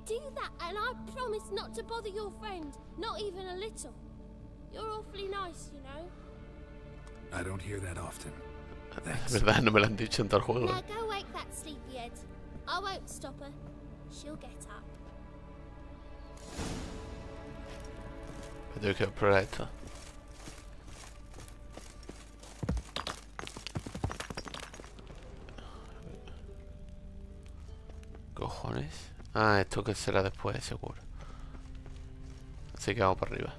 Do that and I promise not to bother your friend. Not even a little. You're awfully nice, you know. I don't hear that often. Es verdad, no me lo han dicho en todo el juego. Now go wake that sleepyhead. I won't stop her. She'll get up. Tengo que probar esto. Cojones. Ah, esto que será después, seguro. Así que vamos para arriba.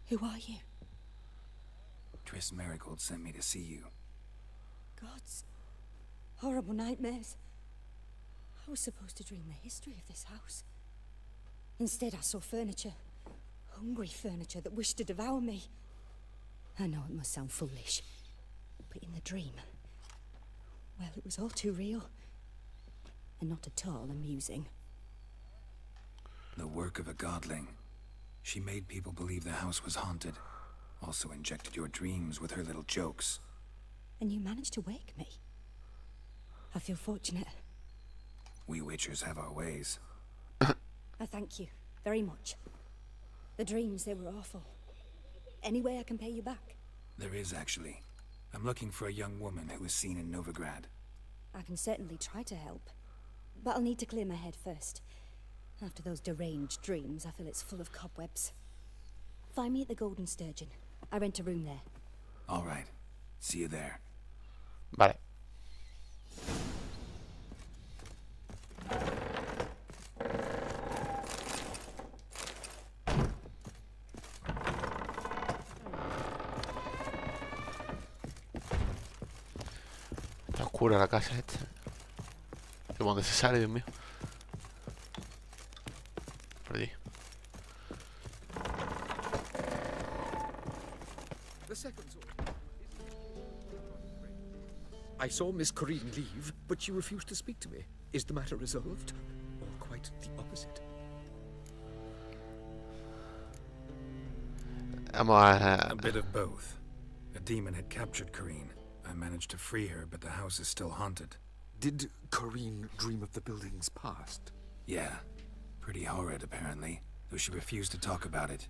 Who are you? Triss Marigold sent me to see you. Gods. Horrible nightmares. I was supposed to dream the history of this house. Instead, I saw furniture. Hungry furniture that wished to devour me. I know it must sound foolish, but in the dream, well, it was all too real. And not at all amusing. The work of a godling. She made people believe the house was haunted. Also injected your dreams with her little jokes. And you managed to wake me. I feel fortunate. We witchers have our ways. I thank you very much. The dreams, they were awful. Any way I can pay you back? There is, actually. I'm looking for a young woman who was seen in Novigrad. I can certainly try to help. But I'll need to clear my head first. After those deranged dreams, I feel it's full of cobwebs. Find me at the Golden Sturgeon. I rent a room there. All right. See you there. Vale. Está oscura la casa esta. ¿De dónde se sale, Dios mío? Perdí. I saw Miss Corrine leave, but she refused to speak to me. Is the matter resolved? Or quite the opposite? A bit of both. A demon had captured Corrine. I managed to free her, but the house is still haunted. Did Corrine dream of the building's past? Yeah. Pretty horrid, apparently. Though she refused to talk about it.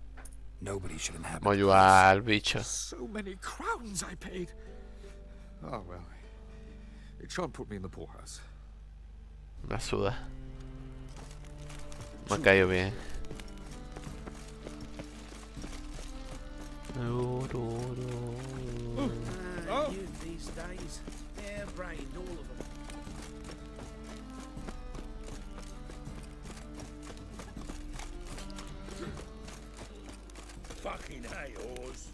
Nobody should inhabit the ayudar al bicho. So many crowns I paid. Oh, well. It shan't put me in the poorhouse. Me suda. Me ha caído bien. You these days, hair-brained, all of them. Fucking hey, horse.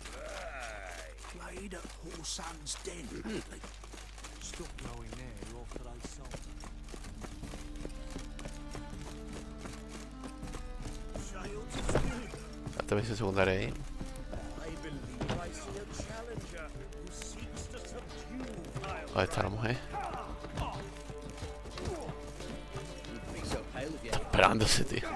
Played at Whoreson's Den. Stop going there after I sold. Esta misión secundaria ahí. I believe I see a challenger who seeks to subdue Kyle. ¿Dónde está la mujer? pegándose, tío.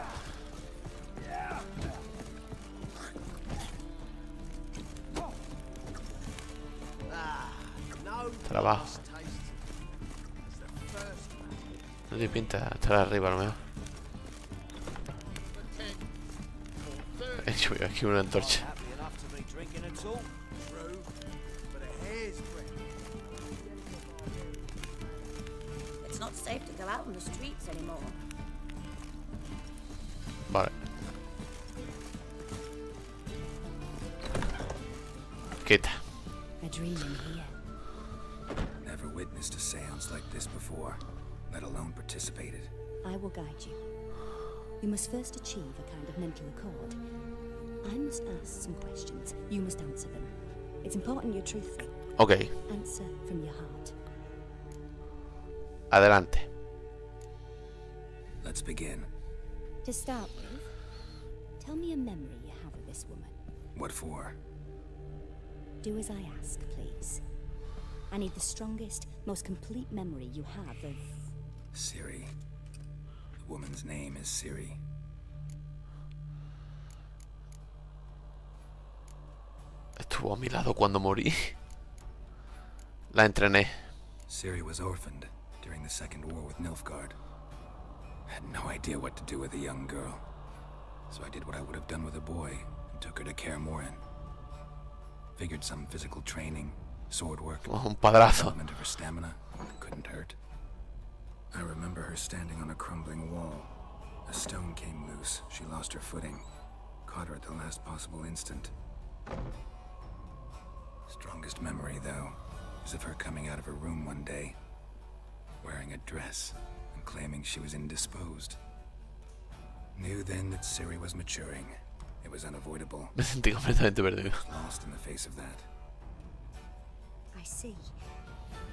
Trabajo. No te pinta estar arriba, a lo mejor. Yo veo aquí una antorcha. It's not safe to go out on the streets anymore. Vale. Quita. A dream in here. Never witnessed a seance like this before, let alone participated. I will guide you. You must first achieve a kind of mental accord. I must ask some questions. You must answer them. It's important you're truthful. Ok. Answer from your heart. Adelante. Let's begin. To start with, tell me a memory you have of this woman. What for? Do as I ask, please. I need the strongest, most complete memory you have of... Ciri. The woman's name is Ciri. Estuvo a mi lado cuando morí. La entrené. Ciri was orphaned during the Second War with Nilfgaard. Had no idea what to do with a young girl. So I did what I would have done with a boy and took her to Kaer Morhen. Figured some physical training, sword work, un padrazo. Development of her stamina couldn't hurt. I remember her standing on a crumbling wall. A stone came loose. She lost her footing. Caught her at the last possible instant. Strongest memory, though, is of her coming out of her room one day, wearing a dress and claiming she was indisposed. Knew then that Ciri was maturing. It was unavoidable. Me sentí completamente perdido. Lost in the face of that. I see.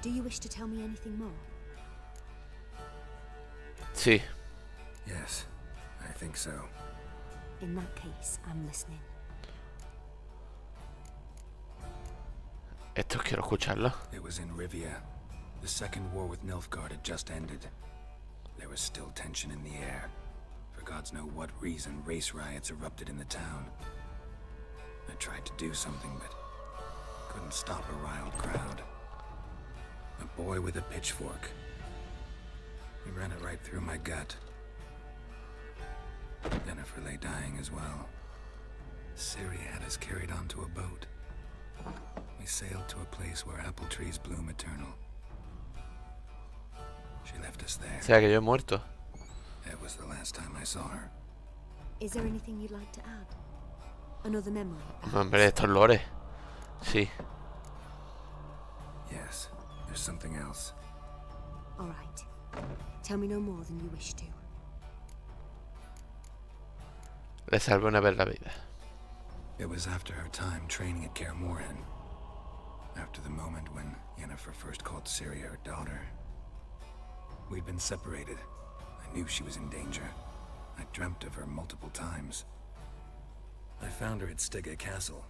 Do you wish to tell me anything more? Sí. Yes, I think so. In that case, I'm listening. Esto quiero escucharlo. It was in Rivia. The Second War with Nilfgaard had just ended. There was still tension in the air. For gods know what reason, race riots erupted in the town. I tried to do something, but couldn't stop a riled crowd. A boy with a pitchfork. He ran it right through my gut. Jennifer lay dying as well. Ciri had us carried onto a boat. We sailed to a place where apple trees bloom eternal. She left us there. O sea que yo he muerto. That was the last time I saw her. Is there anything you'd like to add? Another memory? Hombre, estos lores. Sí. Yes, there's something else. All right. Tell me no more than you wish to. Le salvé una vez la vida. It was after her time training at Kaer Morhen. After the moment when Yennefer first called Ciri her daughter. We'd been separated. I knew she was in danger. I dreamt of her multiple times. I found her at Stygga Castle.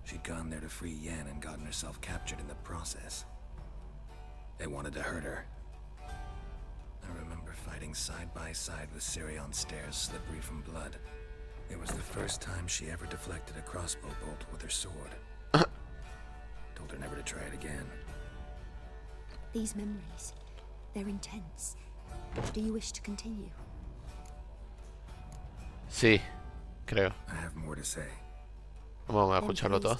She'd gone there to free Yen and gotten herself captured in the process. They wanted to hurt her. I remember fighting side by side with Ciri on stairs slippery from blood. It was the first time she ever deflected a crossbow bolt with her sword. Told her never to try it again. These memories, they're intense. Do you wish to continue? Sí, creo. I have more to say. Vamos a escucharlo todo.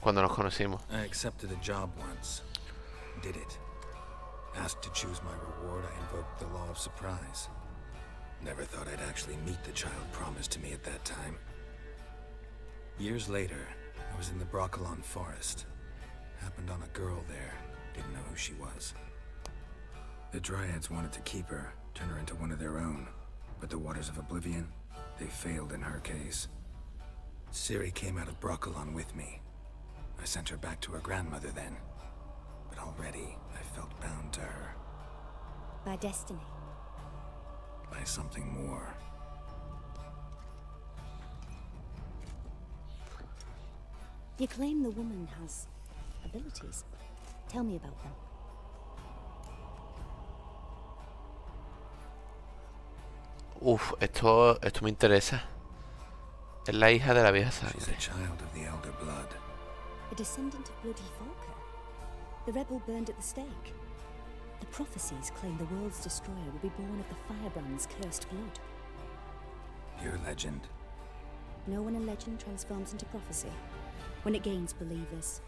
Cuando nos conocimos. I accepted a job once. Did it. Asked to choose my reward, I invoked the law of surprise. Never thought I'd actually meet the child promised to me at that time. Years later, I was in the Broccolon forest. Happened on a girl there. Didn't know who she was. The Dryads wanted to keep her, turn her into one of their own. But the Waters of Oblivion, they failed in her case. Ciri came out of Broccolon with me. I sent her back to her grandmother then. But already, I felt bound to her. By destiny? By something more. You claim the woman has abilities. Tell me about them. Uf, esto me interesa. Es la hija de la vieja sangre. A descendant of bloody Falker. The rebel burned at the stake. The prophecies claim the world's destroyer will be born of the firebrand's cursed blood. Your legend. Know when a legend transforms into prophecy? When it gains believers.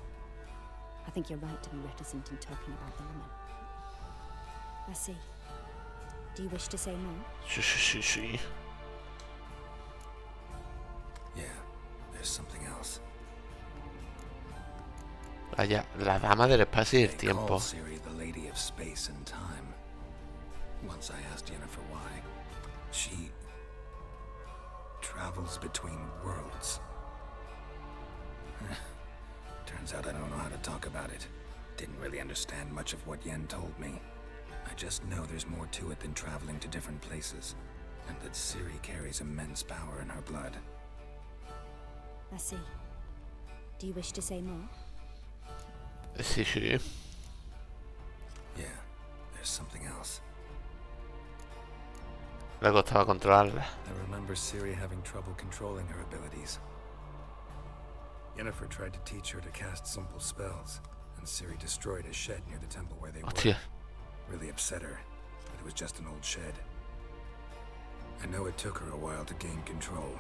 I think you're right to be reticent in talking about the woman. I see. Do you wish to say more? Sí. Yeah, there's something else. Vaya, la dama del espacio y el tiempo. Call Ciri the Lady of Space and Time. Once I asked Yennefer why. She travels between worlds. Turns out I don't know how to talk about it. Didn't really understand much of what Yen told me. I just know there's more to it than traveling to different places, and that Ciri carries immense power in her blood. I see. Do you wish to say more? Sí. Yeah, there's something else. Le costaba controlarla. I remember Ciri having trouble controlling her abilities. Yennefer tried to teach her to cast simple spells, and Ciri destroyed a shed near the temple where they were. Really upset her, but it was just an old shed. I know it took her a while to gain control,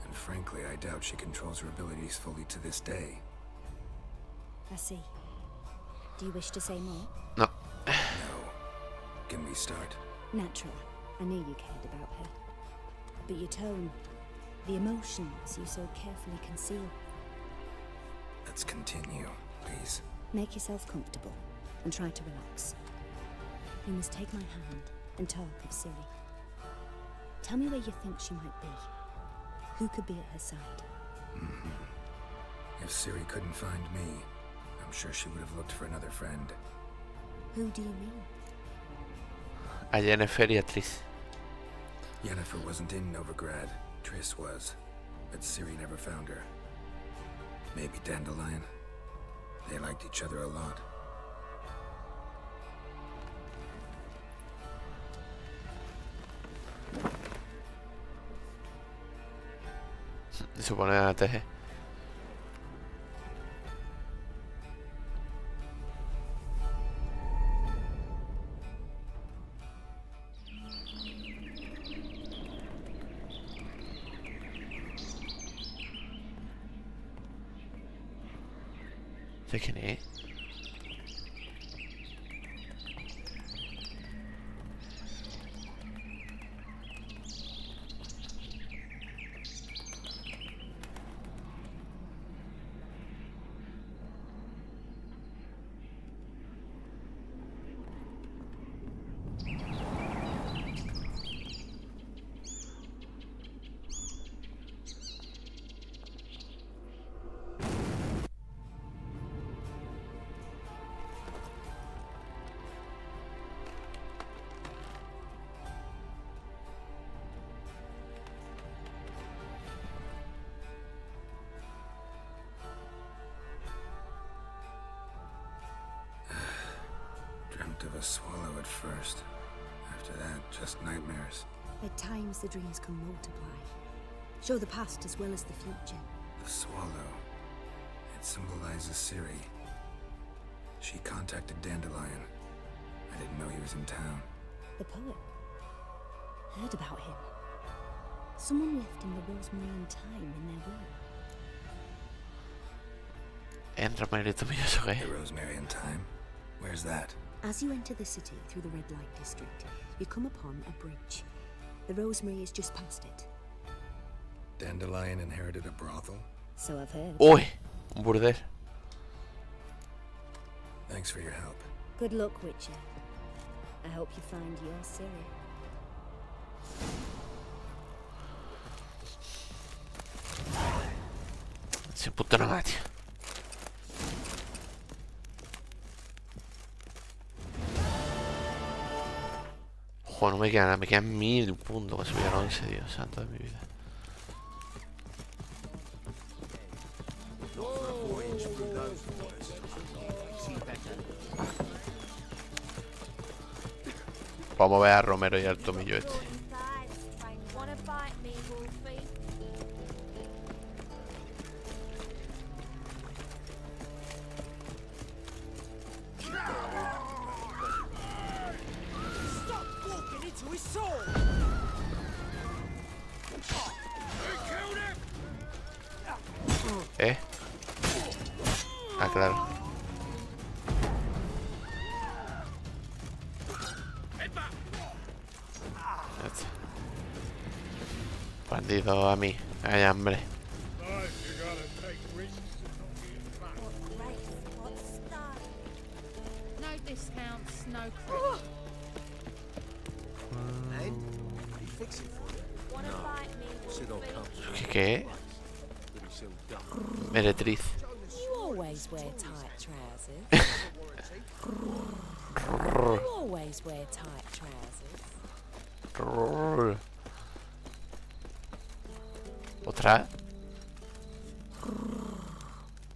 and frankly, I doubt she controls her abilities fully to this day. I see. Do you wish to say more? No. No. Can we start? Naturally. I knew you cared about her. But your tone, the emotions you so carefully conceal. Let's continue, please. Make yourself comfortable and try to relax. You must take my hand and talk of Ciri. Tell me where you think she might be. Who could be at her side? If Ciri couldn't find me, I'm sure she would have looked for another friend. Who do you mean? A Yennefer y a Triss. Yennefer wasn't in Novigrad. Triss was. But Ciri never found her. Maybe Dandelion. They liked each other a lot. Se pone a tejer. ¿De quién es? Of a swallow at first. After that, just nightmares. At times the dreams can multiply. Show the past as well as the future. The swallow. It symbolizes Ciri. She contacted Dandelion. I didn't know he was in town. The poet. Heard about him. Someone left him the Rosemary time in their will. The Rosemary time? Where's that? As you enter the city through the red light district, you come upon a bridge. The Rosemary is just past it. Dandelion inherited a brothel? So I've heard. Uy, un burdel. Thanks for your help. Good luck, Witcher. I hope you find your Ciri. Si buttano avanti. Joder, no me quedan, 1000 puntos para subir a 11, Dios santo de mi vida. Vamos a ver a Romero y al tomillo este. fight me, Wolfie? Stop walking into his sword! Ah, claro. Bandido a mí. Ay, hambre. No discounts, no credit. Ned, can you fix it for you? Wanna fight me, Should all Wolfie? come. ¿Qué? Meretriz. You always wear tight trousers. You always wear tight trousers. ¿Otra?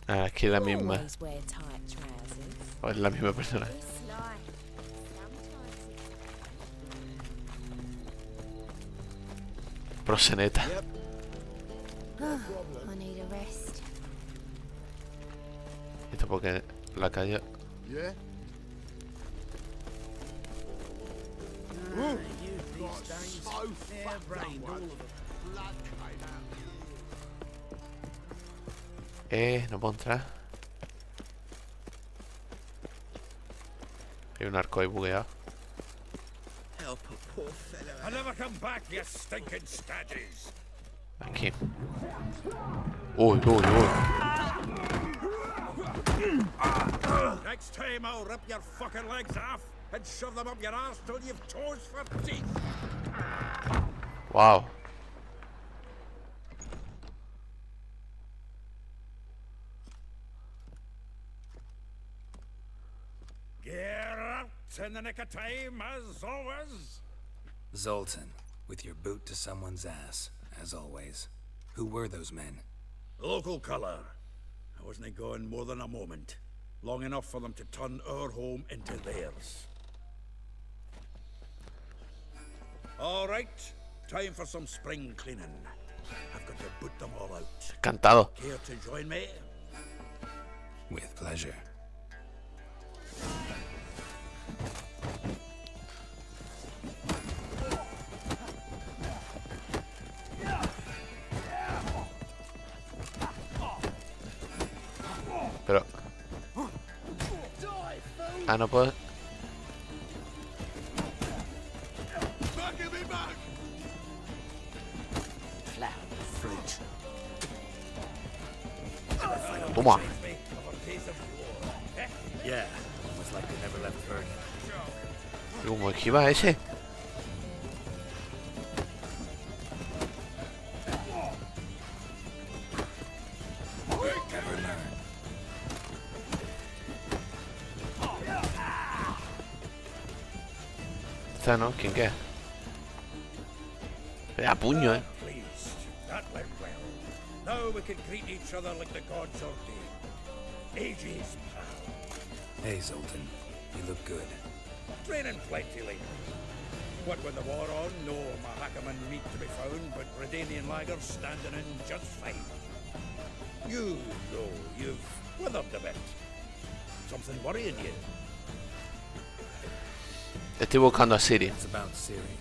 Ah, aquí es la misma. Always wear tight trousers. O es la misma persona. It's life. Sometimes Proseneta. I need a rest. Esto porque la calle. Yeah? You've got so brained all of them. Blood came out. No puedo entrar. Hay un arco ahí bugueado. Help a poor fellow. I'll never come back, you stinking staggies. Aquí. Uy, uy, uy. Next time I'll rip your fucking legs off and shove them up your arse till you've toes for teeth. Wow. Get out in the nick of time, as always. Zoltan, with your boot to someone's ass, as always. Who were those men? Local colour. I wasn't gone more than a moment. Long enough for them to turn our home into theirs. All right, time for some spring cleaning. I've got to boot them all out. Encantado. Care to join me? With pleasure. Pero... Ah, no puedo... Toma. Yeah, almost like they never left Bergen. ¿Cómo esquiva ese? Esta no, ¿quién qué? A puño, Pleased. That went well. Now we can greet each other like the gods ordained. Ages, pal. Hey, Zoltan. You look good. Training plenty later. What with the war on, no Mahakaman meat to be found, but Redanian lagers standing in just fine. You, though, you've withered a bit. Something worrying you? Estoy buscando a Siri. It's about Ciri.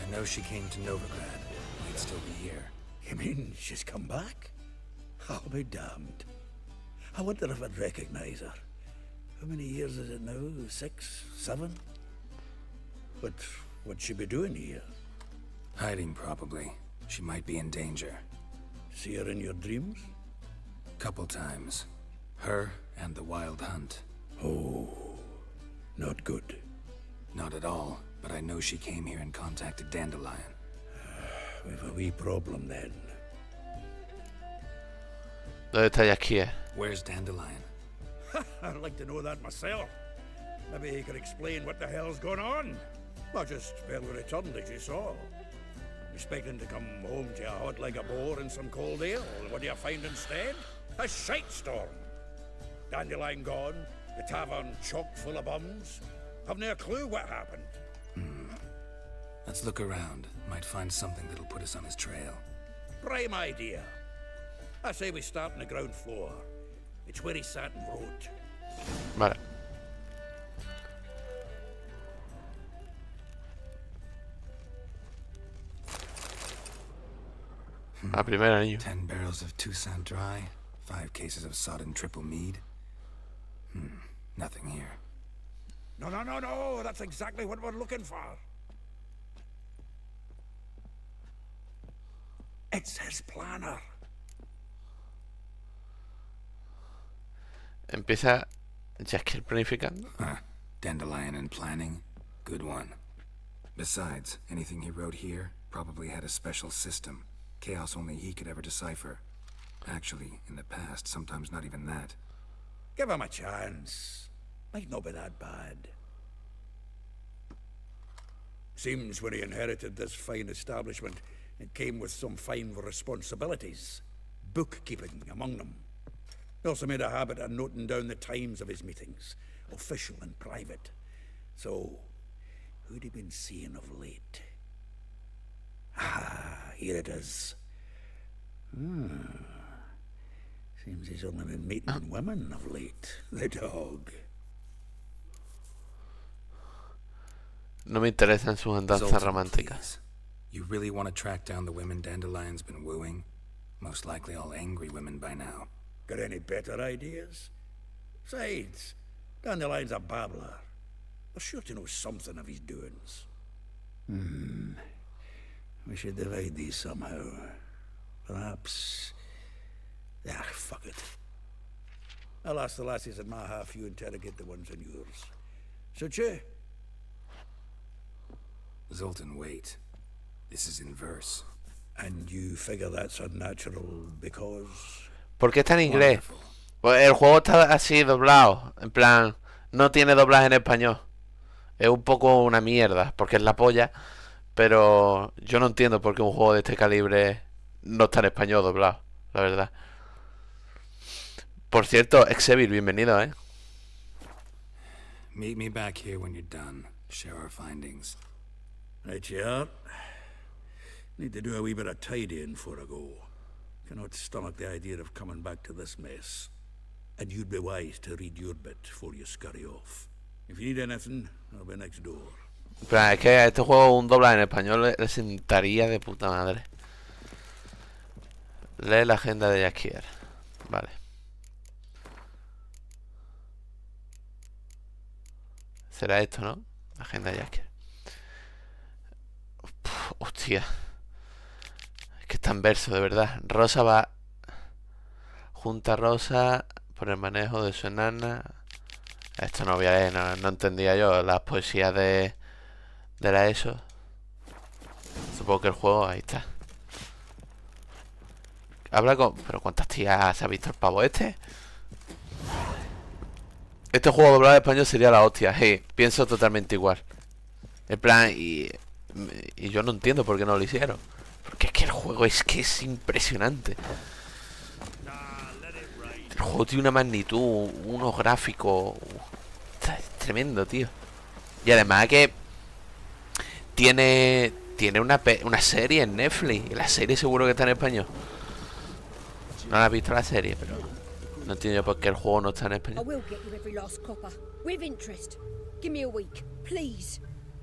I know she came to Novigrad. We'd still be here. You mean she's come back? I'll be damned. I wonder if I'd recognize her. How many years is it now? 6, 7? But what'd she be doing here? Hiding, probably. She might be in danger. See her in your dreams? Couple times. Her and the Wild Hunt. Oh, not good. Not at all, but I know she came here and contacted Dandelion. We've a wee problem then. ¿Dónde está aquí? Where's Dandelion? I'd like to know that myself. Maybe he could explain what the hell's going on. I just barely returned, as you saw. Expecting to come home to a hot like a boar and some cold ale. What do you find instead? A shitestorm. Dandelion gone, the tavern chock full of bums. Haven't a clue what happened. Let's look around. Might find something that'll put us on his trail. Prime idea. I say we start on the ground floor. It's where he sat and wrote. Vale. La primera, niño. 10 barrels of Toussaint Dry, 5 cases of sodden triple mead. Nothing here. No. That's exactly what we're looking for. It's his planner. Empieza Jaskier planificando. Dandelion and planning. Good one. Besides, anything he wrote here probably had a special system. Chaos only he could ever decipher. Actually, in the past, sometimes not even that. Give him a chance. Might not be that bad. Seems when he inherited this fine establishment, it came with some fine responsibilities. Bookkeeping among them. He also made a habit of noting down the times of his meetings, official and private. So, who'd he been seeing of late? Here it is. Seems he's only been meeting women of late. The dog. No me interesan sus andanzas románticas. You really want to track down the women Dandelion's been wooing? Most likely all angry women by now. Got any better ideas? Besides, Dandelion's a babbler. We're sure to know something of his doings. We should divide these somehow. Perhaps... fuck it. I'll ask the lassies in my half, you interrogate the ones in yours. Suit you? Zoltan, wait. This is in verse. And you figure that's unnatural because... ¿Por qué está en inglés? Pues el juego está así doblado. En plan, no tiene doblaje en español. Es un poco una mierda, porque es la polla. Pero yo no entiendo por qué un juego de este calibre no está en español doblado, la verdad. Por cierto, Exevil, bienvenido, ¿eh? Meet me back here when you're done. Share our findings. Right you are. Need to do a wee bit of tidying before I go. Cannot stomach the idea of coming back to this mess. And you'd be wise to read your bit before you scurry off. If you need anything, I'll be next door. Pero es que a este juego un doblaje en español le sentaría de puta madre. Lee la agenda de Jaskier. Vale. Será esto, ¿no? La agenda de Jaskier. Hostia. Es que está en verso, de verdad. Rosa va... Junta Rosa por el manejo de su enana. Esto no voy a leer, no entendía yo. Las poesías de la ESO. Supongo que el juego, ahí está. Habla con... ¿Pero cuántas tías se ha visto el pavo este? Este juego doblado en español sería la hostia. Hey, pienso totalmente igual. En plan, y yo no entiendo por qué no lo hicieron. Porque es que el juego es que es impresionante. El juego tiene una magnitud, unos gráficos... Es tremendo, tío. Y además que... Tiene una serie en Netflix. Y la serie seguro que está en español. No la has visto la serie, pero... No entiendo yo por qué el juego no está en español.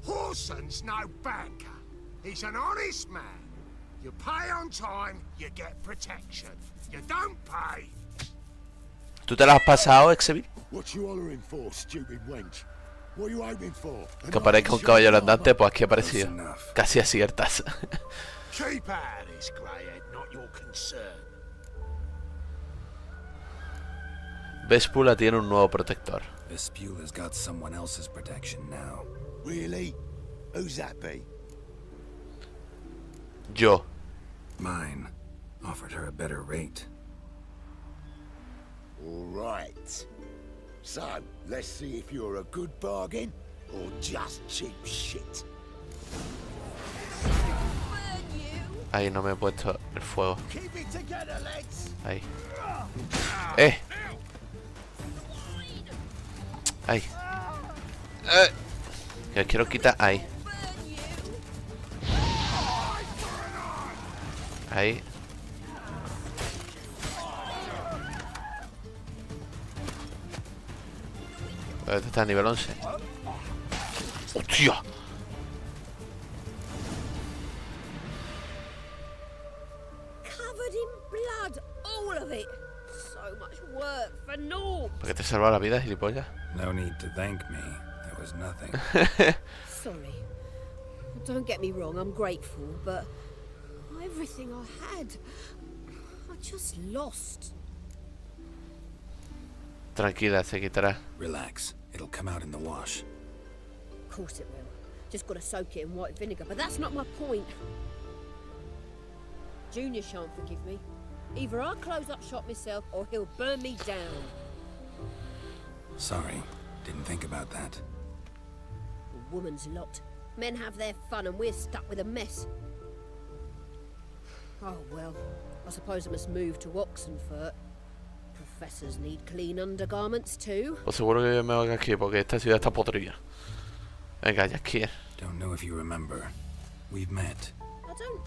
Horson's no banker. He's an honest man. You pay on time, you get protection. You don't pay. ¿Tú te lo has pasado, Exevil? What you hollering for, stupid wench? What you hoping for? Que aparezca un caballero andante, pues aquí ha aparecido. Casi aciertas. Keep out of this, greyhead, not your concern. Vespula tiene un nuevo protector. Vespula's got someone else's protection now. Really? Who's that be? Yo. Mine. Offered her a better rate. All right. So, let's see if you're a good bargain or just cheap shit. Ahí no me he puesto el fuego. Keep it together, lads. Ahí. Ahí. Que quiero quitar. Ahí. Ahí. Este está a nivel 11. ¡Hostia! Covered in blood, all of it. So much work for naught. ¿Por qué te salva la vida, gilipollas? No need to thank me. There was nothing. Sorry. Don't get me wrong, I'm grateful, but everything I had, I just lost. Tranquila, se quitará. Relax. It'll come out in the wash. Of course it will. Just gotta soak it in white vinegar, but that's not my point. Junior shan't forgive me. Either I'll close up shop myself or he'll burn me down. Sorry. Didn't think about that. A woman's lot. Men have their fun and we're stuck with a mess. Oh well, I suppose I must move to Oxenfurt. Professors need clean undergarments too. Pues seguro que me voy aquí porque esta ciudad está podrida. Venga, ya aquí. Don't know if you remember. We've met. I don't...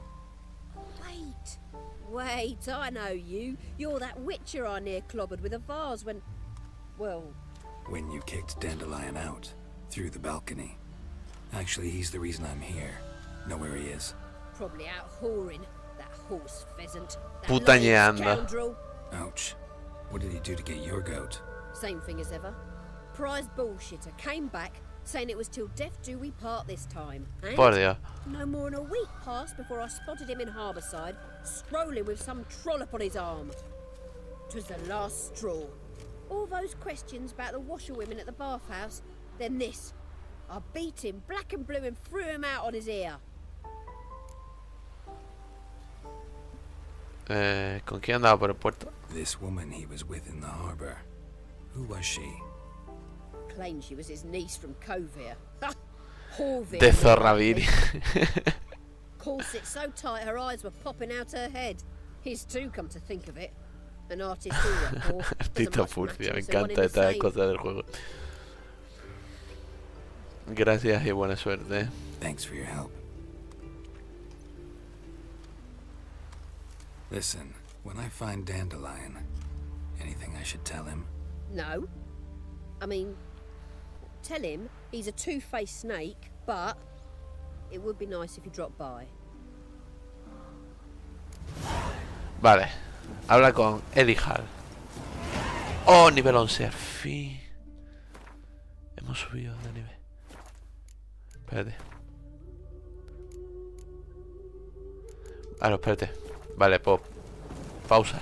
Wait, I know you. You're that witcher I near clobbered with a vase when... Well... When you kicked Dandelion out. Through the balcony. Actually, he's the reason I'm here. Know where he is? Probably out whoring. That horse pheasant. That Putañeando. scoundrel. Ouch. What did he do to get your goat? Same thing as ever. Prize bullshitter came back saying it was till death do we part this time. And Por Dios. no more than a week passed before I spotted him in Harbourside, strolling with some trollop on his arm. 'Twas the last straw. All those questions about the washerwomen at the bathhouse, then this. I beat him black and blue and threw him out on his ear. ¿Con quién andaba por el puerto? This woman he was with in the harbor. Who was she? Claimed she was his niece from Covere. Ha! Horville. De Zorraviri. Corset so tight her eyes were popping out her head. His too, come to think of it. An artist all Artista furcia, me encanta estas cosas del juego. Gracias y buena suerte. Thanks for your help. Listen, when I find Dandelion, anything I should tell him? No. I mean, tell him he's a two-faced snake, but it would be nice if he dropped by. Vale. Habla con Elihal. Oh, nivel 11, al fin. Hemos subido de nivel. Espérate. Espérate. Vale, pues pausa.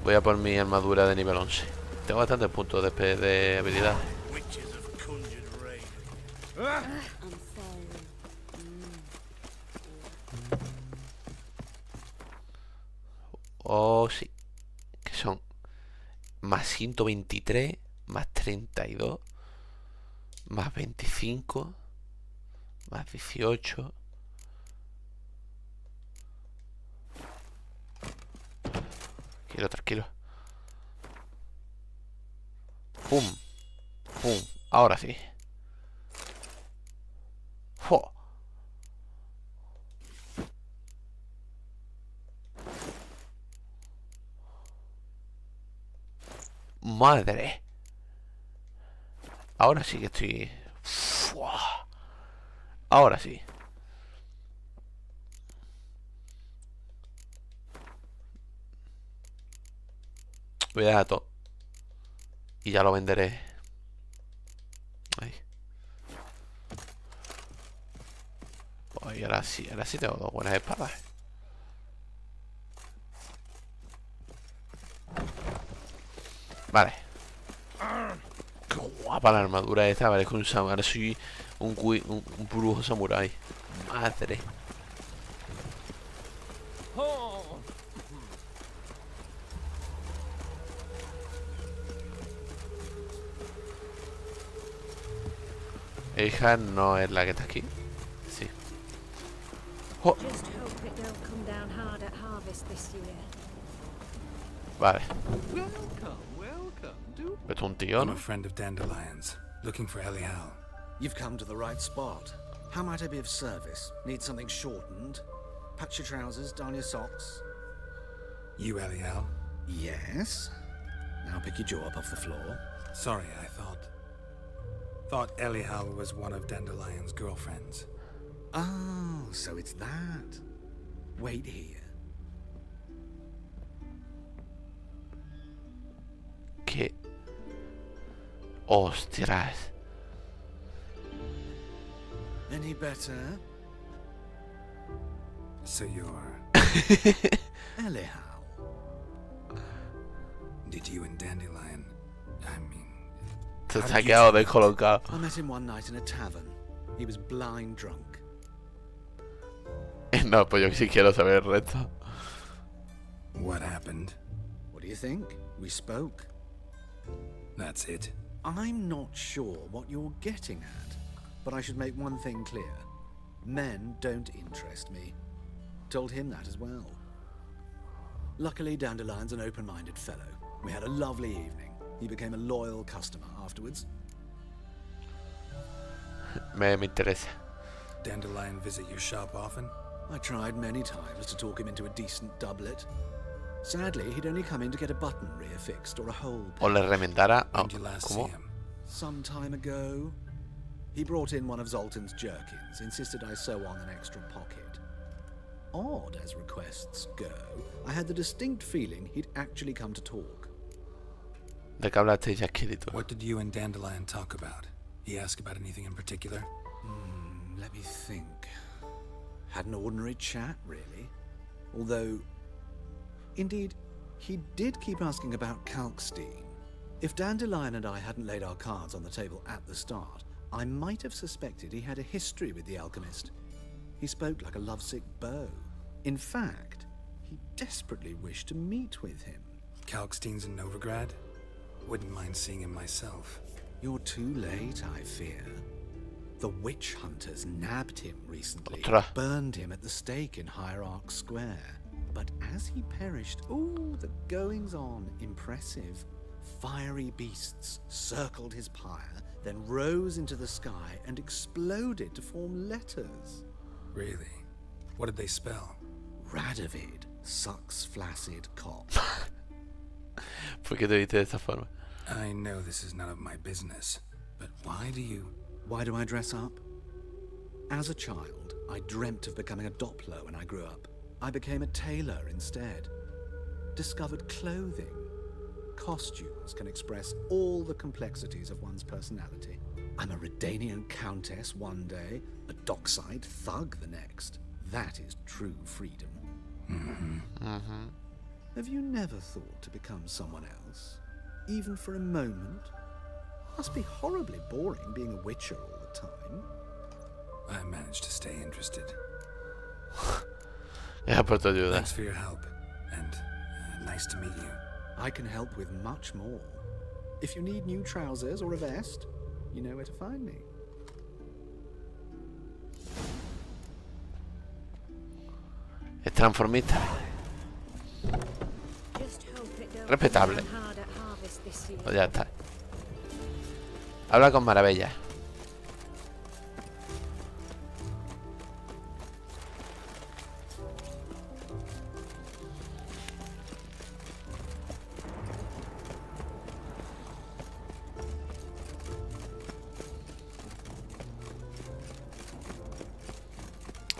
Voy a por mi armadura de nivel 11. Tengo bastantes puntos de habilidad. Oh, sí. Que son más 123, más 32, más 25, más 18. Tranquilo. Pum. Pum. Ahora sí. ¡Fo! Madre. Ahora sí que estoy... ¡Fua! Ahora sí. Voy a dar todo. Y ya lo venderé. Ahí. Pues ahora sí tengo dos buenas espadas. Vale. Qué guapa la armadura esta, vale, con un samurai. Ahora soy un brujo samurái. Madre. Hija no es la que está aquí. Sí. Oh. Vale. ¿Es un tío, I'm no? a friend of Dandelion's, looking for You've come to the right spot. How might I be of service? Need something shortened? Patch your trousers, darn your socks. You, Eliel? Yes. Now pick your jaw up off the floor. Sorry, I thought Eliel was one of Dandelion's girlfriends. Oh, so it's that. Wait here. ¿Qué? Ostras. Any better? So you're... Eliel. Did you and Dandelion... I mean... Se ha quedado descolocado. I met him one night in a tavern. He was blind drunk. No, pues yo sí quiero saber el resto. What happened? What do you think? We spoke. That's it. I'm not sure what you're getting at, but I should make one thing clear. Men don't interest me. Told him that as well. Luckily, Dandelion's an open-minded fellow. We had a lovely evening. He became a loyal customer afterwards. Me interesa. Dandelion visit your shop often? I tried many times to talk him into a decent doublet. Sadly, he'd only come in to get a button rear fixed or a hole. O le remendara. When did you last see him? Some time ago. He brought in one of Zoltan's jerkins, insisted I sew on an extra pocket. Odd as requests go, I had the distinct feeling he'd actually come to talk. ¿De qué hablasteis aquí, tú? What did you and Dandelion talk about? He asked about anything in particular? Let me think. Had an ordinary chat, really. Although, indeed, he did keep asking about Kalkstein. If Dandelion and I hadn't laid our cards on the table at the start, I might have suspected he had a history with the alchemist. He spoke like a lovesick beau. In fact, he desperately wished to meet with him. Kalkstein's in Novigrad? Wouldn't mind seeing him myself. You're too late, I fear. The witch hunters nabbed him recently, burned him at the stake in Hierarch Square. But as he perished, the goings-on, impressive. Fiery beasts circled his pyre, then rose into the sky and exploded to form letters. Really? What did they spell? Radovid sucks flaccid cock. ¿Por qué te viste de esta forma? I know this is none of my business, but why do I dress up? As a child, I dreamt of becoming a Doppler when I grew up. I became a tailor instead. Discovered clothing. Costumes can express all the complexities of one's personality. I'm a Redanian countess one day, a dockside thug the next. That is true freedom. Have you never thought to become someone else? Even for a moment? Must be horribly boring being a witcher all the time. I managed to stay interested. Yeah, por tu ayuda. Thanks for your help, and nice to meet you. I can help with much more. If you need new trousers or a vest, you know where to find me. Es transformista. Respetable. Pues ya está. Habla con maravilla.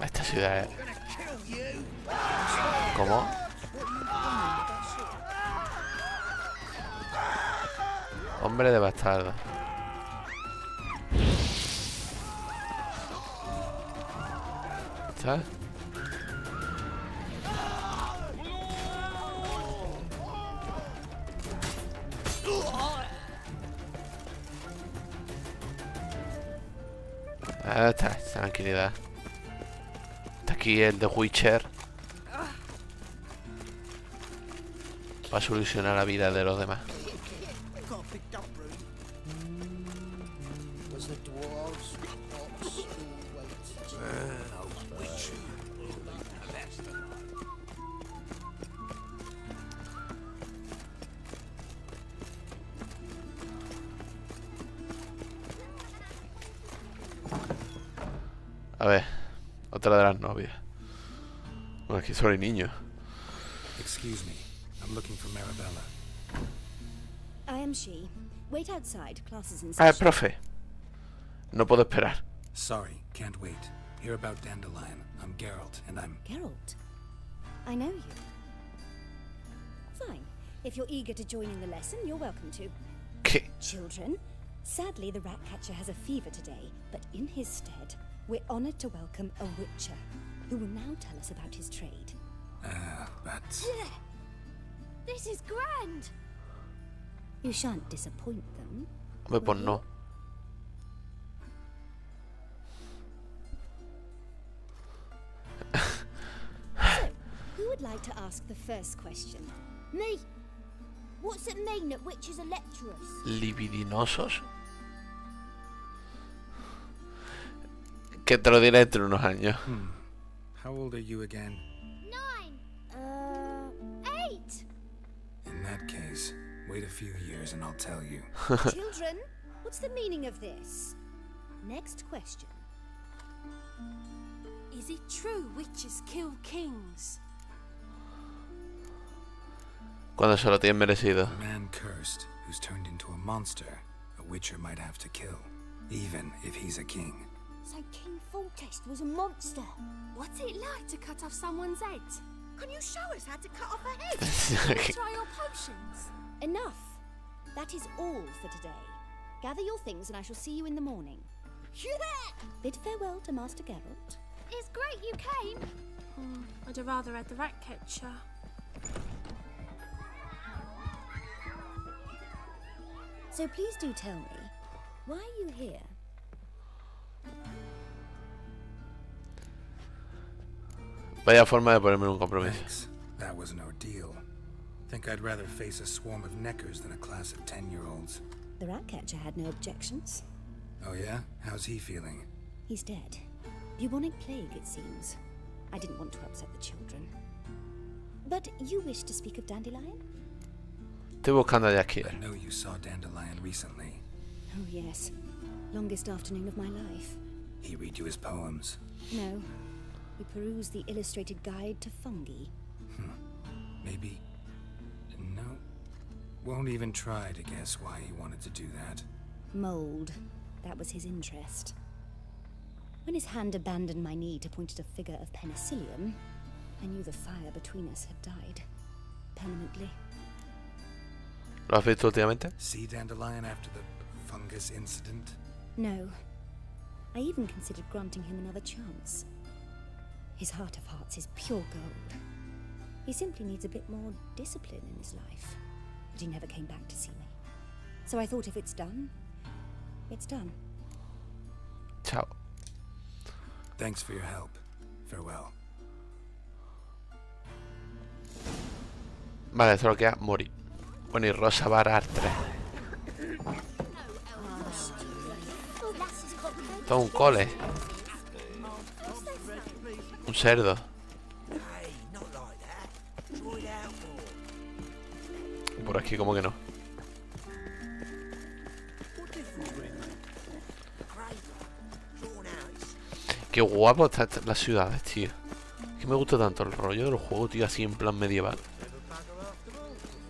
Esta ciudad es... ¿Cómo? Hombre de bastardo. ¿Sabes? Ahí está, tranquilidad. Está aquí el de Witcher. Va a solucionar la vida de los demás. A ver, otra de las novias. Bueno, aquí solo hay niños. Excuse me. I'm looking for Marabella. I am she. Wait outside. Class is in Ah, session. profe. No puedo esperar. Sorry, can't wait. Hear about Dandelion. I'm Geralt, and I'm... Geralt? I know you. Fine. If you're eager to join in the lesson, you're welcome to. ¿Qué? Children, sadly the Ratcatcher has a fever today, but in his stead, we're honored to welcome a Witcher, who will now tell us about his trade. But... This is grand! You shan't disappoint them. Hombre, pues no. So, who would like to ask the first question? Me! What's it mean that witches are lecturers? Libidinosos. Que te lo diré dentro de unos años. How old are you again? 8! In that case, wait a few years and I'll tell you. Children, what's the meaning of this? Next question. Is it true witches kill kings? Cuando se lo tienen merecido. A man cursed who's turned into a monster, a Witcher might have to kill, even if he's a king. So King Foltest was a monster. What's it like to cut off someone's head? Can you show us how to cut off a head? Try your potions. Enough. That is all for today. Gather your things and I shall see you in the morning. Bid farewell to Master Geralt. It's great you came. I'd have rather had the Ratcatcher. So please do tell me, why are you here? Vaya forma de ponerme en un compromiso. Thanks. That was an ordeal. Think I'd rather face a swarm of neckers than a class of 10-year-olds. The Ratcatcher had no objections. Oh yeah? How's he feeling? He's dead. Bubonic plague, it seems. I didn't want to upset the children. But you wish to speak of Dandelion? Estoy buscando a Jackie. I know you saw Dandelion recently. Oh yes. Longest afternoon of my life. He read you his poems. No. We perused the illustrated guide to fungi. Maybe... No. Won't even try to guess why he wanted to do that. Mold. That was his interest. When his hand abandoned my knee to point at a figure of penicillium, I knew the fire between us had died. Permanently. ¿Lo has visto últimamente? See Dandelion after the fungus incident? No. I even considered granting him another chance. His heart of hearts is pure gold. He simply needs a bit more discipline in his life. But he never came back to see me. So I thought if it's done, it's done. Chao. Thanks for your help. Farewell. Vale, solo queda morir. Bueno, y Rosa va a arte. Todo un cole. Un cerdo. Por aquí como que no. Qué guapo están las ciudades, tío. Es que me gusta tanto el rollo del juego, tío, así en plan medieval.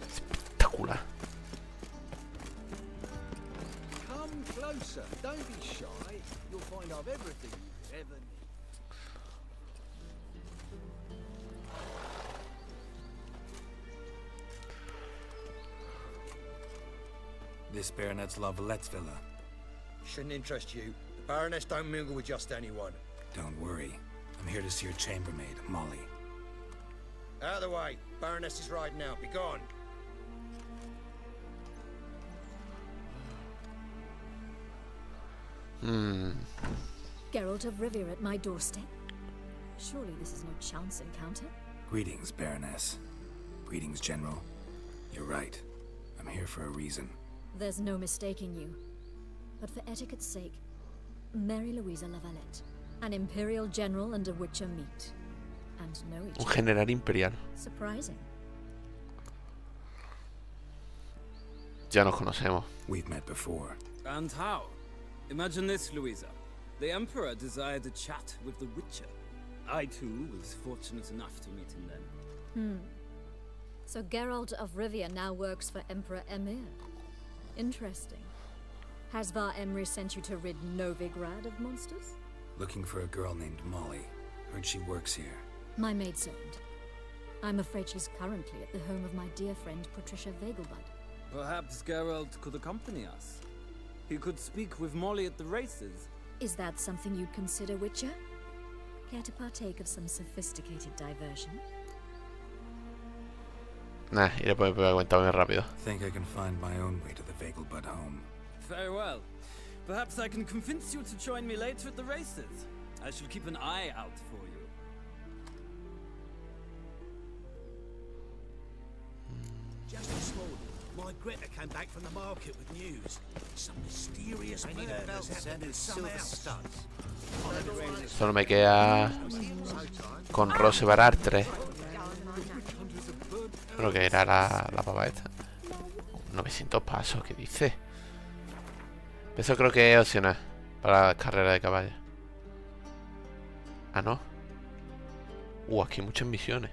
Espectacular. Come closer. Don't be shy. You'll find I've everything you ever need. This Baronet's La Vallette's villa. Shouldn't interest you. The Baroness don't mingle with just anyone. Don't worry. I'm here to see your chambermaid, Molly. Out of the way. Baroness is riding out. Be gone. Geralt of Rivia at my doorstep. Surely this is no chance encounter. Greetings, Baroness. Greetings, General. You're right. I'm here for a reason. There's no mistaking you. But for etiquette's sake, Mary Louisa La Valette, an Imperial General and a Witcher meet. And know each Un other. general imperial. Surprising. Ya nos conocemos. We've met before. And how? Imagine this, Louisa. The Emperor desired a chat with the Witcher. I too was fortunate enough to meet him then. So Geralt of Rivia now works for Emperor Emir. Interesting. Has Var Emry sent you to rid Novigrad of monsters? Looking for a girl named Molly. Heard she works here. My maidservant. I'm afraid she's currently at the home of my dear friend Patricia Vegelbud. Perhaps Geralt could accompany us. He could speak with Molly at the races. Is that something you'd consider, Witcher? Care to partake of some sophisticated diversion? Nah, iré por mi cuenta muy rápido. Think I can find my own way to the Vegelbud home. Very well. Perhaps I can convince you to join me later at the races. I shall keep an eye out for you. Just this morning, my Greta came back from the market with news. Some mysterious bird has happened in some house. Solo me queda con Rosebar Arte. Creo que era la pava esta. 900 pasos, ¿qué dice? Eso creo que es opcional para la carrera de caballo. Ah, no. Aquí hay muchas misiones.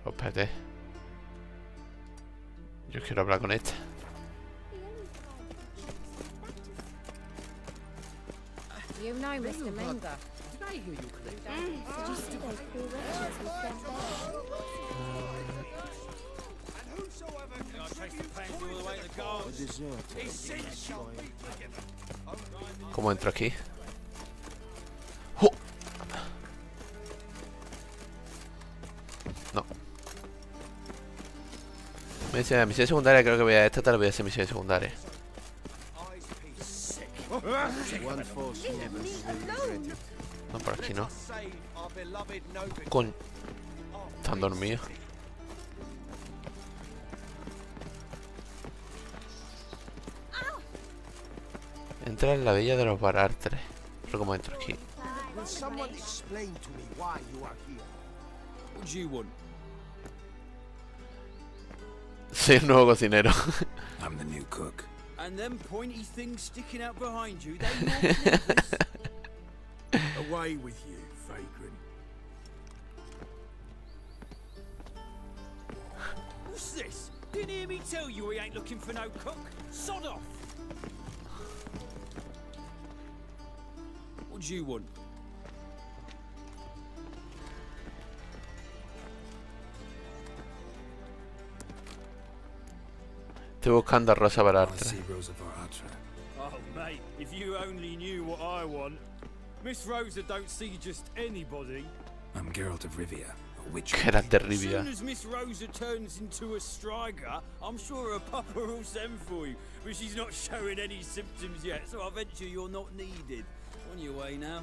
Oh, espérate. Yo quiero hablar con esta. You know, Mr. Mender. ¿Cómo entro aquí? ¡Oh! No. Misión secundaria, creo que voy a esta tal vez ser misión secundaria. No, por aquí no. Con... Están dormidos. Entra en la villa de los Barartres. Pero como entro aquí. Will someone explain to me why you are here? What do you want? Soy el nuevo cocinero. I'm the new cook. And them pointy things sticking out behind you, they not Away with you, vagrant. What's this? Didn't hear me tell you we ain't looking for no cook? Sod off! What do you want? Estoy buscando a Rosa Barartre. Oh, mate, if you only knew what I want. Miss Rosa don't see just anybody. I'm Geralt of Rivia, a witcher. Geralt de As Rivia. soon as Miss Rosa turns into a striker, I'm sure her papa will send for you. But she's not showing any symptoms yet, so I venture you're not needed. On your way now.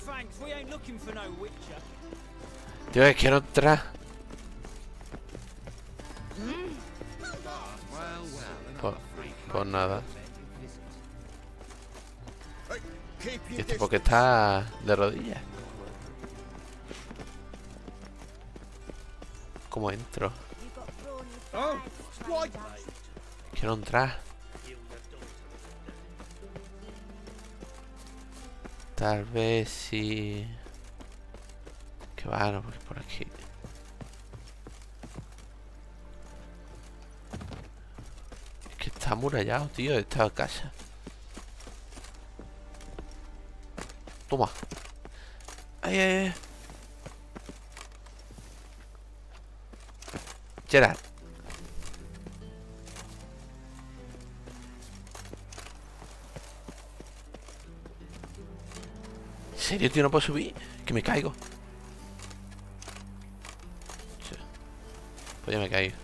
Thanks, we ain't looking for no witcher. Tío, que quiero entrar. Pues nada. ¿Y este porque está de rodillas? ¿Cómo entro? Quiero entrar. Tal vez si... Que va, no, porque por aquí. Es que está amurallado, tío, esta casa. Toma. Ay, ay, ay. Gerard. ¿En serio, tío? No puedo subir. Que me caigo. Pues ya me caigo.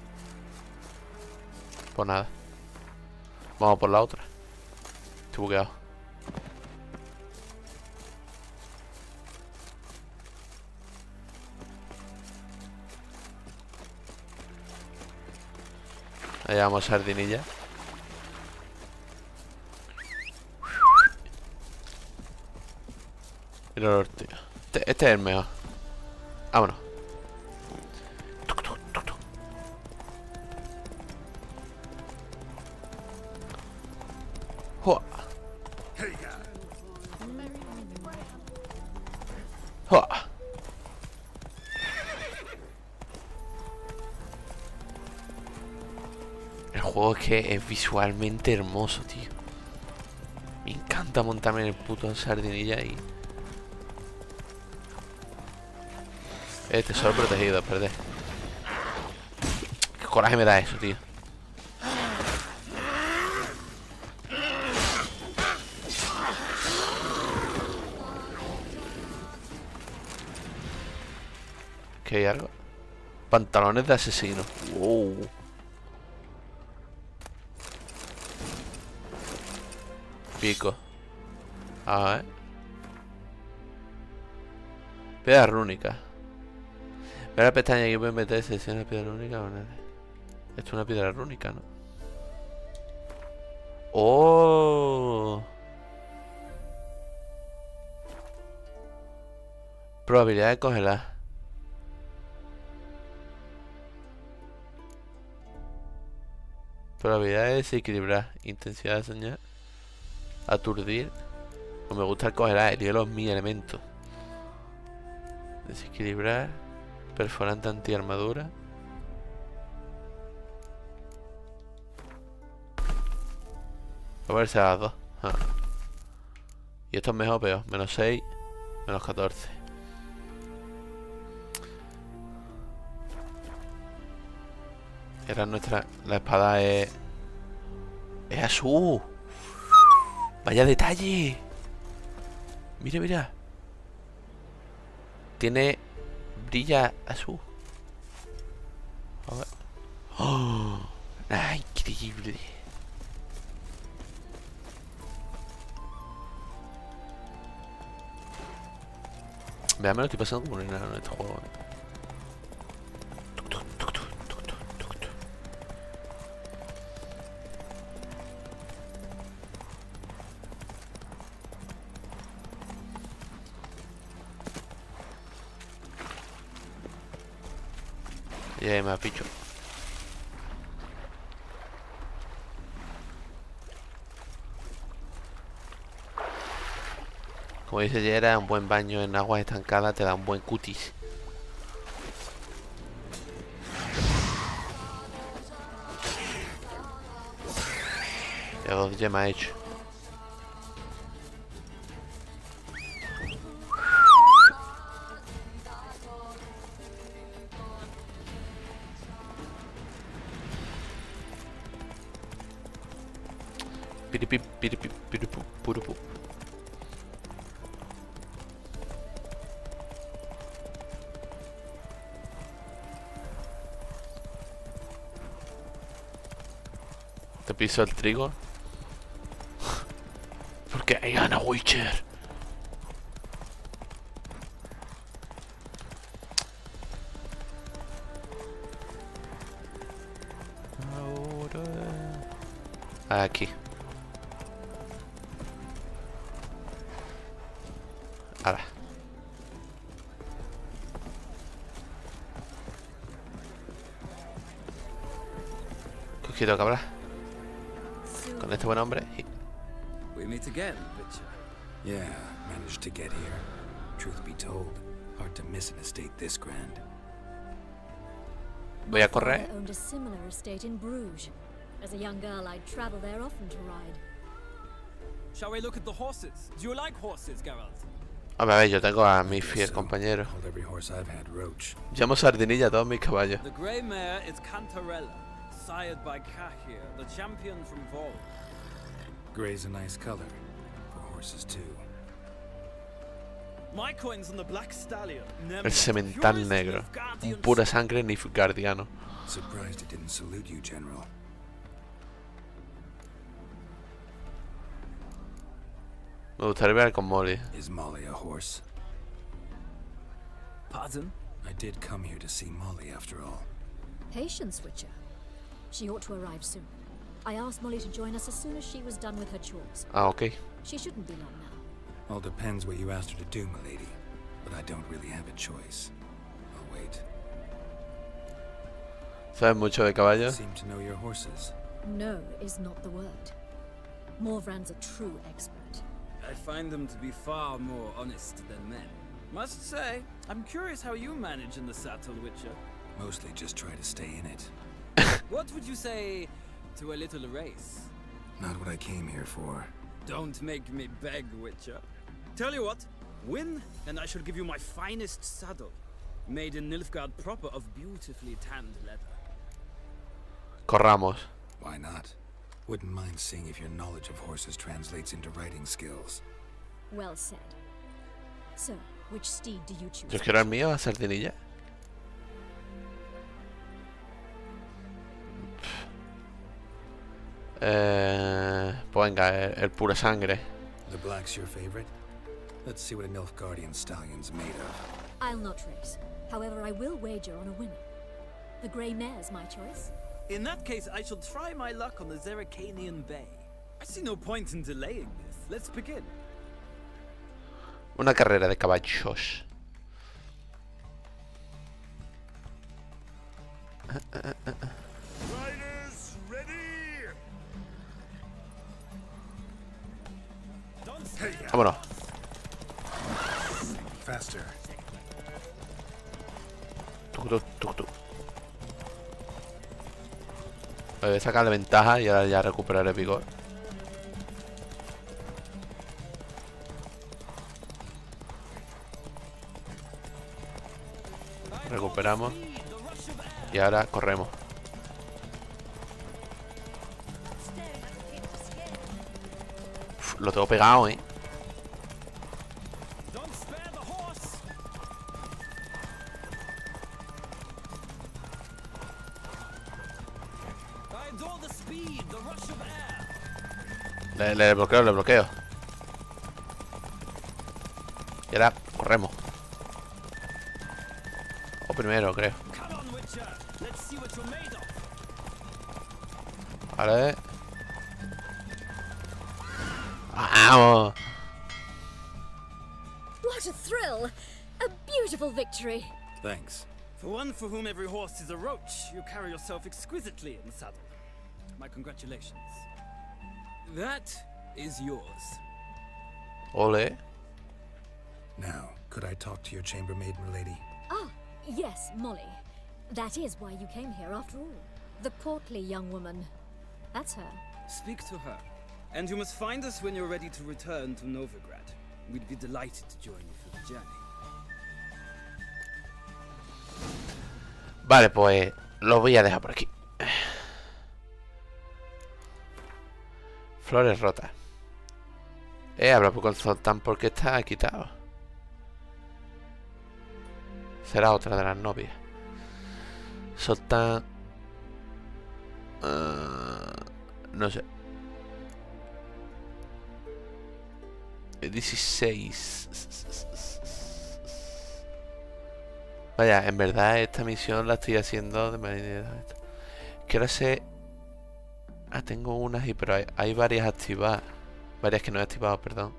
Pues nada. Vamos por la otra. Estoy bugueado. Allá vamos, sardinilla. El olor, tío. Este es el mejor. Vámonos. ¡Jua! ¡Jua! El juego es que es visualmente hermoso, tío. Me encanta montarme en el puto sardinilla y... tesoro protegido, perdé. Qué coraje me da eso, tío. ¿Qué hay algo? Pantalones de asesino. Wow. Pico. A ver. Piedra rúnica. Ve la pestaña que pueden meter selecciona la piedra rúnica. Esto es una piedra rúnica, ¿no? ¡Oh! Probabilidad de congelar. Probabilidad de desequilibrar. Intensidad de señal. Aturdir. No me gusta el congelar. El hielo es mi elemento. Desequilibrar. Perforante antiarmadura. Voy a verse a las dos. Y esto es mejor o peor. Menos 6. Menos 14. Era nuestra... La espada es... ¡Es azul! ¡Vaya detalle! Mira, mira. Tiene... Brilla azul. A ver. ¡Oh! ¡Ah, increíble! Vean, me lo estoy pasando como un enano en este juego. Y ahí me picho. Como dice Yera, un buen baño en aguas estancadas te da un buen cutis. Ya 2 gemas hecho. Piripip, piripip, piripu, purupu. Te piso el trigo. Porque hay Ana Witcher. Aquí. Ahora. Cogido, cabra. Con este buen hombre. We meet again, Witcher. Yeah, managed to get here. Truth be told, hard to miss an estate this grand. Voy a correr. I owned a similar estate in Bruges. As a young girl, I'd travel there often to ride. Shall we look at the horses? Do you like horses, Geralt? A ver, yo tengo a mi fiel compañero. Llamo sardinilla a todos mis caballos. The grey mare is Cantarella, sired by Cahir, the champion from Vol. Grey's a nice color for horses too. My coin's on the black stallion. El semental negro, un pura sangre nilfgaardiano. Surprised it didn't salute you, General. Me gustaría ver con Molly. Is Molly a horse? Pardon? I did come here to see Molly after all. Patience, Witcher. She ought to arrive soon. I asked Molly to join us as soon as she was done with her chores. Ah, okay. She shouldn't be long now. All depends what you asked her to do, milady. But I don't really have a choice. I'll wait. ¿Sabes mucho de caballos? Seem to know your horses. No is not the word. Morvran's a true expert. I find them to be far more honest than men. Must say, I'm curious how you manage in the saddle, Witcher. Mostly just try to stay in it. What would you say to a little race? Not what I came here for. Don't make me beg, Witcher. Tell you what, win, and I shall give you my finest saddle. Made in Nilfgaard proper of beautifully tanned leather. Corramos. Why not? Wouldn't mind seeing if your knowledge of horses translates into riding skills. Well said. So, which steed do you choose? Yo quiero el mío, a sardinilla. Pues venga, el pura sangre. The black's your favorite? Let's see what a Nilfgaardian stallion's made of. I'll not race. However, I will wager on a winner. The grey mare's my choice. In that case, I shall try my luck on the Zerrikanian Bay. I see no point in delaying this. Let's begin. Una carrera de caballos. Riders, ready! Vámonos. Faster. Tuk. Voy a sacarle ventaja y ahora ya recuperaré vigor. Recuperamos. Y ahora corremos. Uf, lo tengo pegado, Le bloqueo. Y ahora corremos. O primero, creo. Vale. ¡Vamos! What a thrill! A beautiful victory. Thanks. For one for whom every horse is a roach, you carry yourself exquisitely in the saddle. My congratulations. That is yours. Ole. Now, could I talk to your chambermaid, milady? Ah, yes, Molly. That is why you came here after all. The portly young woman. That's her. Speak to her. And you must find us when you're ready to return to Novigrad. We'd be delighted to join you for the journey. Vale, pues lo voy a dejar por aquí. Flores rotas. Habla con Zoltán porque está quitado. Será otra de las novias. Zoltán... no sé. 16. Vaya, en verdad esta misión la estoy haciendo de manera... Quiero hacer... Ah, tengo unas y pero hay varias activadas. Varias que no he activado, perdón.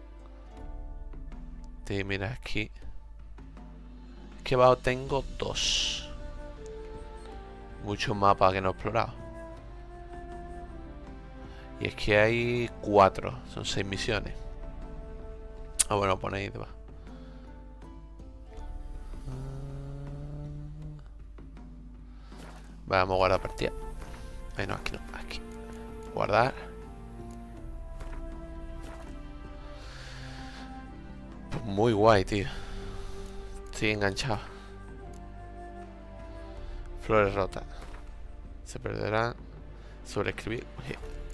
Sí, mira, aquí. Aquí abajo tengo 2. Muchos mapas que no he explorado. Y es que hay 4. Son 6 misiones. Ah, bueno, ponéis debajo. Vamos a guardar partida. Bueno, aquí no, aquí. Guardar. Pues muy guay, tío. Estoy enganchado. Flores rotas. Se perderán. Sobreescribir.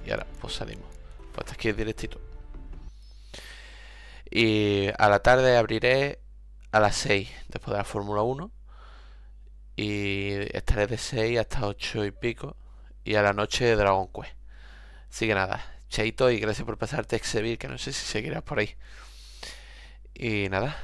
Y ahora, pues salimos. Pues hasta aquí es directito. Y a la tarde abriré a las 6 después de la Fórmula 1. Y estaré de 6 hasta 8 y pico. Y a la noche Dragon Quest. Así que nada, chaito y gracias por pasarte Exevir, que no sé si seguirás por ahí. Y nada,